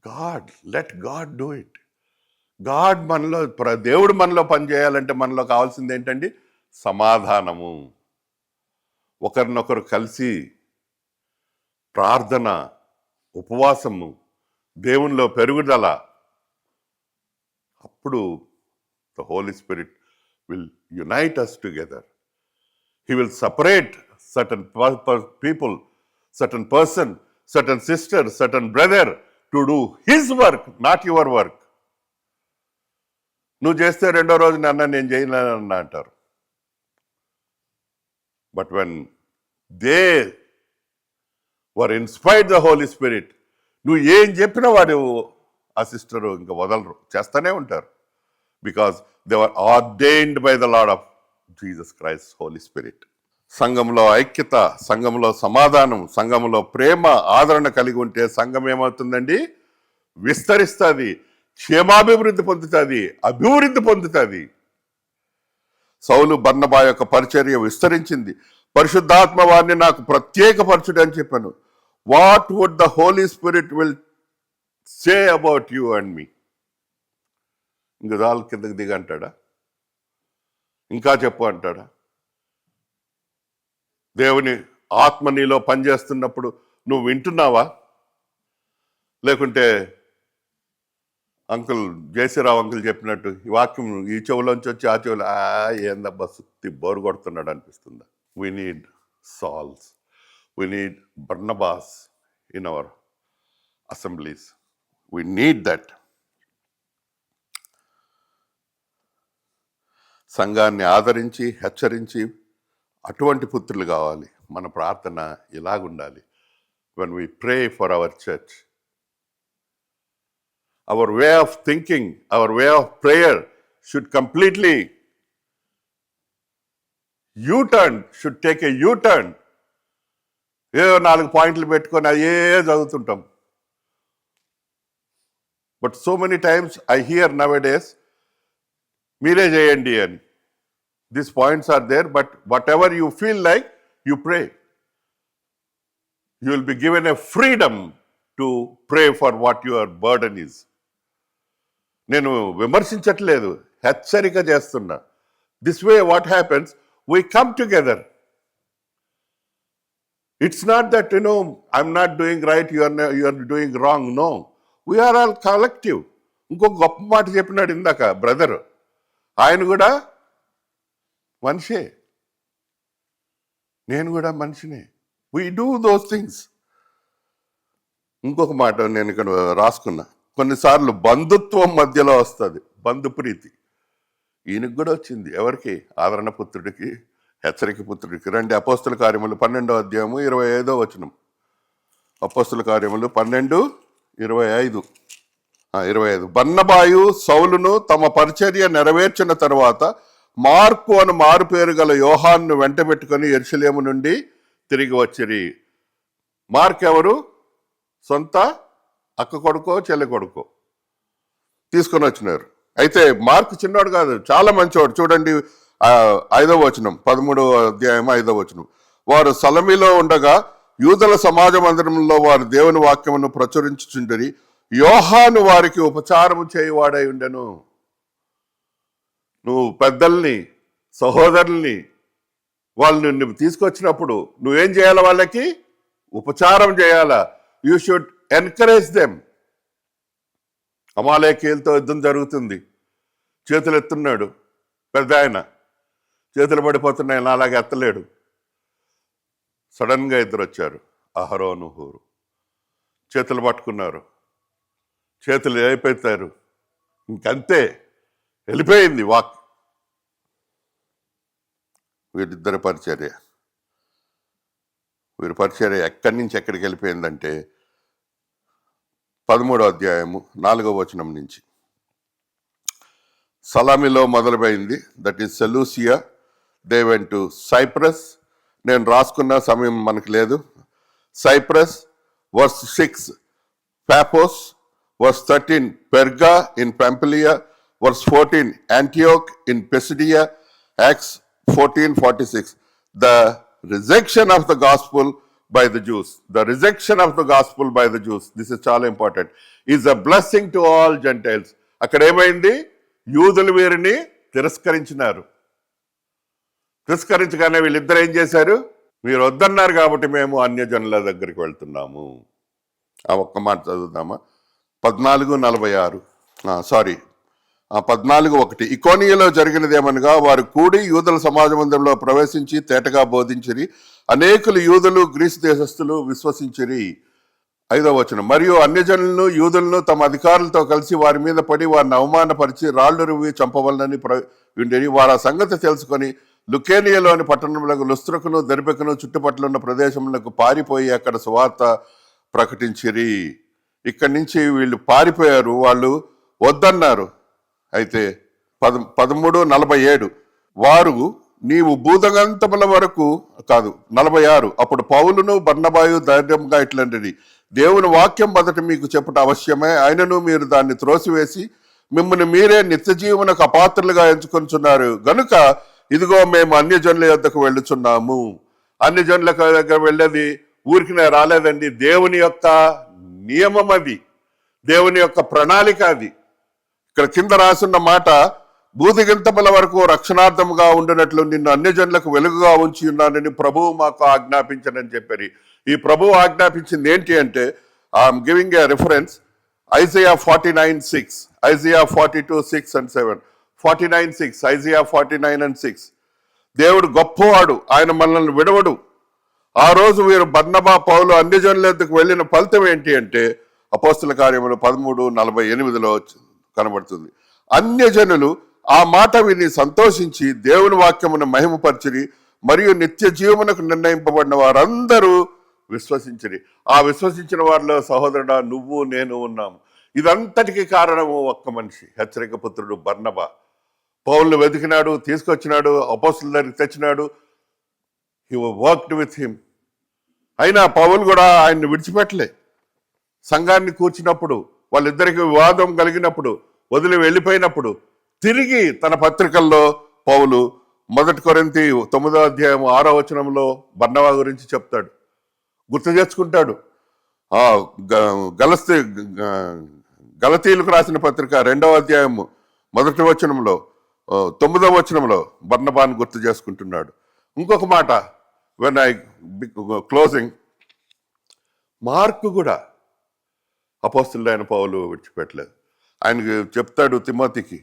S1: God, let God do it. God మనలో, దేవుడు మనలో పనిచేయాలంటే మనలో కావాల్సింది ఏంటండి? సమాధానము, ఒకరినొకరు కలిసి ప్రార్థన, ఉపవాసము, దేవునిలో పెరుగుదల. అప్పుడు the Holi spirit will unite us together. He will separate certain people, certain person, certain sister, certain brother to do his work, not your work. నువ్వు చేస్తే 2వ రోజు నాన్న నేను చేయలేనన్నా అంటారు. But when they were inspired the Holi Spirit, నువ్వు ఏం చెప్పినా వాడు, ఆ సిస్టరు ఇంకా వదలరు, చేస్తూనే ఉంటారు. Because they were ordained by the Lord of Jesus Christ Holy Spirit. సంఘంలో ఐక్యత, సంఘంలో సమాధానం, సంఘంలో ప్రేమ, ఆదరణ కలిగి ఉంటే సంఘం ఏమవుతుందండి? విస్తరిస్తుంది, క్షేమాభివృద్ధి పొందుతుంది, అభివృద్ధి పొందుతుంది. సౌలు బర్నబా యొక్క పరిచర్య విస్తరించింది. పరిశుద్ధాత్మ వారిని నాకు ప్రత్యేకపరచుడు అని చెప్పాను. What would the Holi spirit will say about you and me? ఇంక చాలు, కిందకి దిగ అంటాడా? ఇంకా చెప్పు అంటాడా? దేవుని ఆత్మ నీలో పనిచేస్తున్నప్పుడు నువ్వు వింటున్నావా? లేకుంటే అంకుల్ జయశ్రీరావు అంకుల్ చెప్పినట్టు ఈ వాక్యం ఈ చెవులోంచి వచ్చి ఆ చెవులు ఏందబ్బా సుత్తి బోరు కొడుతున్నాడు అనిపిస్తుందా? We need Sauls, we need Barnabas in our assemblies. We need that. సంఘాన్ని ఆదరించి హెచ్చరించి అటువంటి పుత్రులు కావాలి. మన ప్రార్థన ఇలాగుండాలి. when we pray for our church, our way of thinking, our way of prayer should completely U-turn, should take a U-turn. ఏదో 4 పాయింట్లు పెట్టుకొని అయ్యే చదువుతుంటాం. But so many times I hear nowadays, మీరే చేయండి అని. These points are there, but whatever you feel like, you pray. You will be given a freedom to pray for what your burden is. నేను విమర్శించట్లేదు, హెచ్చరిక చేస్తున్నా. This way what happens, we come together. It's not that, I'm not doing right, you are doing wrong. No. We are all collective. ఇంకో గొప్ప మాట చెప్పినాడు ఇందాక brother, ఆయన కూడా మనిషే, నేను కూడా మనిషినే. We do those things. ఇంకొక మాట నేను ఇక్కడ రాసుకున్నా. కొన్నిసార్లు బంధుత్వం మధ్యలో వస్తుంది, బంధుప్రీతి. ఈయనకు కూడా వచ్చింది. ఎవరికి? ఆదరణ పుత్రుడికి, హెచ్చరిక పుత్రుడికి. రండి, అపోస్తుల కార్యములు 12వ అధ్యాయము 25వ వచనం. అపోస్తుల కార్యములు 12:25. బర్నబాయు సౌలును తమ పరిచర్య నెరవేర్చిన తరువాత మార్కు అను మారు పేరు గల యోహాన్ను వెంట పెట్టుకుని యెరూషలేము నుండి తిరిగి వచ్చిరి. మార్క్ ఎవరు? సొంత అక్క కొడుకో చెల్లి కొడుకో తీసుకొని వచ్చినారు. అయితే మార్క్ చిన్నవాడు కాదు, చాలా మంచివాడు. చూడండి 5వ వచనం, 13వ అధ్యాయం 5వ వచనం. వారు సలమిలో ఉండగా యూదుల సమాజ మందిరంలో వారు దేవుని వాక్యమును ప్రచురించుచుండిరి. యోహాను వారికి ఉపచారము చేయువాడై ఉండెను. నువ్వు పెద్దల్ని, సహోదరుల్ని, వాళ్ళు నువ్వు తీసుకొచ్చినప్పుడు నువ్వేం చేయాలి? వాళ్ళకి ఉపచారం చేయాలా. You should encourage them. అమాలేకీయులతో యుద్ధం జరుగుతుంది, చేతులు ఎత్తున్నాడు పెద్ద ఆయన, చేతులు పడిపోతున్నాయి, నాలాగే ఎత్తలేడు. సడన్గా ఇద్దరు వచ్చారు, అహరోను హూరు, చేతులు పట్టుకున్నారు, చేతులు అయిపోతారు, ఇంకంతే, వెళ్ళిపోయింది వాక్. వీరిద్దరి పరిచర్య, వీరి పరిచర్య ఎక్కడి నుంచి ఎక్కడికి వెళ్ళిపోయిందంటే 13వ అధ్యాయము 4వ వచనం నుంచి. సలామిలో మొదలుపోయింది, that is Seleucia. They went to Cyprus. నేను రాసుకున్న సమయం మనకు లేదు. Cyprus, verse 6 Paphos, verse 13 Perga in Pamphylia, verse 14 Antioch in Pisidia, Acts 14:46. The rejection of the gospel by the Jews. The rejection of the gospel by the Jews. This is చాలా important. Is a blessing to all Gentiles. అక్కడ ఏమైంది? యూదులు వీరిని తిరస్కరించినారు. తిరస్కరించగానే వీళ్ళిద్దరు ఏం చేశారు? మీరు వద్దన్నారు కాబట్టి మేము అన్యజనుల దగ్గరికి వెళ్తున్నాము. ఆ ఒక్క మాట చదువుదామా? 14:46. 14:1. ఇకోనియలో జరిగినదేమనగా, వారు కూడి యూదుల సమాజ మందిరంలో ప్రవేశించి తేటగా బోధించిరి. అనేకులు యూదులు గ్రీసు దేశస్థులు విశ్వసించిరి. 5వ వచనం. మరియు అన్యజనులను యూదులను తమ అధికారులతో కలిసి వారి మీద పడి వారిని అవమానపరిచి రాళ్లు రువ్వి చంపవలనని ఉండేది. వారు ఆ సంగతి తెలుసుకొని లుకేనియాలోని పట్టణములకు, లుస్త్రకును దెర్బెకును చుట్టుపక్కల ఉన్న ప్రదేశములకు పారిపోయి అక్కడ సువార్త ప్రకటించిరి. ఇక్కడి నుంచి వీళ్ళు పారిపోయారు, వాళ్ళు వద్దన్నారు. అయితే 13:47. వారు నీవు భూతగంతముల వరకు కాదు 46. అప్పుడు పౌలును బర్నబాయు ధైర్యంగా ఇట్లండి, దేవుని వాక్యం మొదట మీకు చెప్పుట అవశ్యమే, ఆయనను మీరు దాన్ని త్రోసివేసి మిమ్మల్ని మీరే నిత్య జీవనకు అపాత్రులుగా ఎంచుకొంచున్నారు గనుక ఇదిగో మేము అన్యజనుల యొద్దకు వెళ్ళుచున్నాము. అన్యజనుల దగ్గర వెళ్ళేది ఊరికినే రాలేదండి. దేవుని యొక్క నియమం అది, దేవుని యొక్క ప్రణాళిక అది. ఇక్కడ కింద రాసున్న మాట, భూదిగంతముల వరకు రక్షణార్థముగా ఉండినట్లు నిన్ను అన్యజనులకు వెలుగుగా ఉంచి ఉన్నానని ప్రభువు మాకు ఆజ్ఞాపించనని చెప్పారు. ఈ ప్రభువు ఆజ్ఞాపించింది ఏంటి అంటే, I'm giving a reference, Isaiah 49:6, Isaiah 42:6 and 7, 49:6, Isaiah 49:6. దేవుడు గొప్పవాడు, ఆయన మనల్ని విడవడు. ఆ రోజు వీరు బర్నబా పౌలు అన్యజనుల వద్దకు వెళ్ళిన ఫలితం ఏంటి అంటే, అపోస్తుల కార్యములు 13:48లో కనబడుతుంది. అన్యజనులు ఆ మాట విని సంతోషించి దేవుని వాక్యమును మహిమపరిచిరి, మరియు నిత్య జీవమునకు నిర్ణయింపబడిన వారందరూ విశ్వసించిరి. ఆ విశ్వసించిన వారిలో సహోదరుడా నువ్వు నేను ఉన్నాము. ఇదంతటికి కారణము ఒక్క మనిషి, హెచ్చరిక పుత్రుడు బర్నబా. పౌలును వెతికినాడు, తీసుకొచ్చినాడు, అపోస్తుల దగ్గరికి తెచ్చినాడు. He worked with him. అయినా పౌలు కూడా ఆయన్ని విడిచిపెట్టలే. సంఘాన్ని కూర్చున్నప్పుడు, వాళ్ళిద్దరికి వివాదం కలిగినప్పుడు, వదిలి వెళ్ళిపోయినప్పుడు తిరిగి తన పత్రికల్లో పౌలు 1 కొరింథీ 9వ అధ్యాయం 6వ వచనంలో బర్నబా గురించి చెప్తాడు, గుర్తు చేసుకుంటాడు. గలతీయులకు రాసిన పత్రిక 2వ అధ్యాయము 1వ వచనంలో 9వ వచనంలో బర్నబాను గుర్తు చేసుకుంటున్నాడు. ఇంకొక మాట, వెన్ ఐ క్లోజింగ్, మార్కు కూడా అపోస్తలుడైన పౌలు విడిచిపెట్టలేదు. ఆయనకి చెప్తాడు తిమోతికి,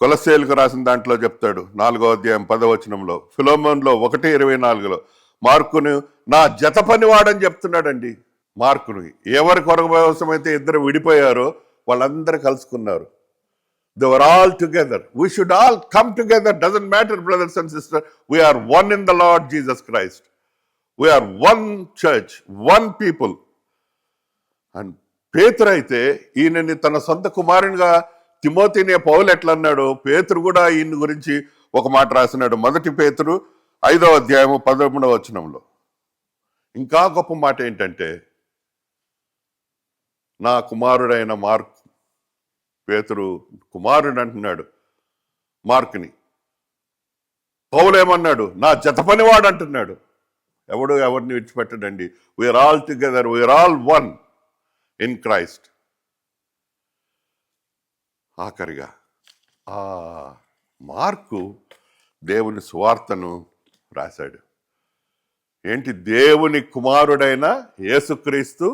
S1: కొలస్సీయులకు రాసిన దాంట్లో చెప్తాడు 4వ అధ్యాయం 10వ వచనంలో, ఫిలోమోన్లో 1:24లో మార్కును నా జత పనివాడని చెప్తున్నాడండి. మార్కుని ఎవరి కొరకు అవసరమైతే ఇద్దరు విడిపోయారో వాళ్ళందరూ కలుసుకున్నారు. They were all together. We should all come together. Doesn't matter, brothers and sisters. We are one in the Lord Jesus Christ. We are one church, one people. And పేతురు అయితే ఈయనని తన సొంత కుమారునిగా తిమోతిని పౌలు ఎట్లా అన్నాడు, పేతురు కూడా ఈయన గురించి ఒక మాట రాసినాడు. 1 పేతురు 5వ అధ్యాయము 13వ వచనంలో. ఇంకా గొప్ప మాట ఏంటంటే, నా కుమారుడైన మార్కు, పేతురు కుమారుడు అంటున్నాడు మార్కుని. పౌలు ఏమన్నాడు, నా జత పనివాడు అంటున్నాడు. ఎవరిని విడిచిపెట్టడండి. We are all together, we are all one in Christ. ఆఖరిగా ఆ మార్కు దేవుని సువార్తను రాశాడు. ఏంటి? దేవుని కుమారుడైన యేసుక్రీస్తు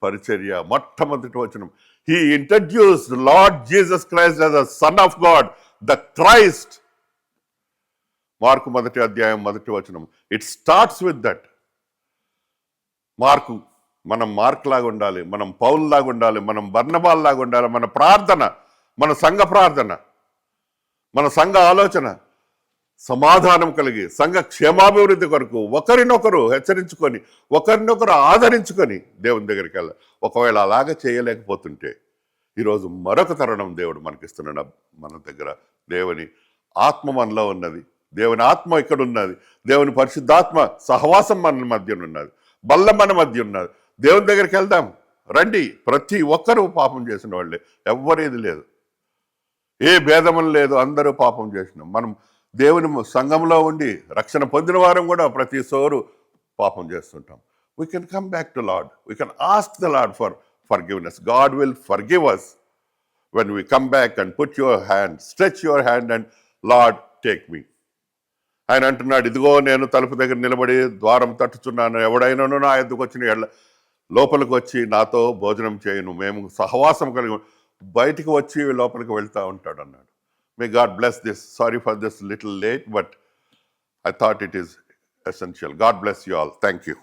S1: పరిచర్య. మొట్టమొదటి వచనం, he introduced lord Jesus Christ as the son of God, the Christ. Mark 1వ అధ్యాయం 1వ వచనం. It starts with that. మనం మార్క్ లాగా ఉండాలి, మనం పౌల్ లాగా ఉండాలి, మనం బర్నబాల్ లాగా ఉండాలి. మన ప్రార్థన, మన సంఘ ప్రార్థన, మన సంఘ ఆలోచన సమాధానం కలిగి సంఘ క్షేమాభివృద్ధి కొరకు ఒకరినొకరు హెచ్చరించుకొని, ఒకరినొకరు ఆదరించుకొని దేవుని దగ్గరికి వెళ్ళాలి. ఒకవేళ అలాగ చేయలేకపోతుంటే ఈరోజు మరొక తరుణం దేవుడు మనకిస్తున్నాడు. మన దగ్గర దేవుని ఆత్మ మనలో ఉన్నది, దేవుని ఆత్మ ఇక్కడ ఉన్నది, దేవుని పరిశుద్ధాత్మ సహవాసం మన మధ్య ఉన్నది, బల్ల మన మధ్య ఉన్నది. దేవుని దగ్గరికి వెళ్దాం, రండి. ప్రతి ఒక్కరూ పాపం చేసిన వాళ్ళే, ఎవ్వరేది లేదు, ఏ భేదం లేదు, అందరూ పాపం చేసినాం. మనం దేవుని సంఘంలో ఉండి రక్షణ పొందిన వారం కూడా ప్రతి సోరు పాపం చేస్తుంటాం. We can come back to lord, we can ask the lord for forgiveness. God will forgive us when we come back and put your hand, stretch your hand and Lord take me. ఆయన అంటున్నాడు, ఇదిగో నేను తలుపు దగ్గర నిలబడి ద్వారం తట్టుచున్నాను, ఎవడైనాను నా ఎద్దుకు వచ్చిన లోపలికి వచ్చి నాతో భోజనం చేయను, మేము సహవాసం కలిగి బయటికి వచ్చి లోపలికి వెళ్తూ ఉంటాడు అన్నాడు. May God bless this. Sorry for this little late, but I thought it is essential. God bless you all. Thank you.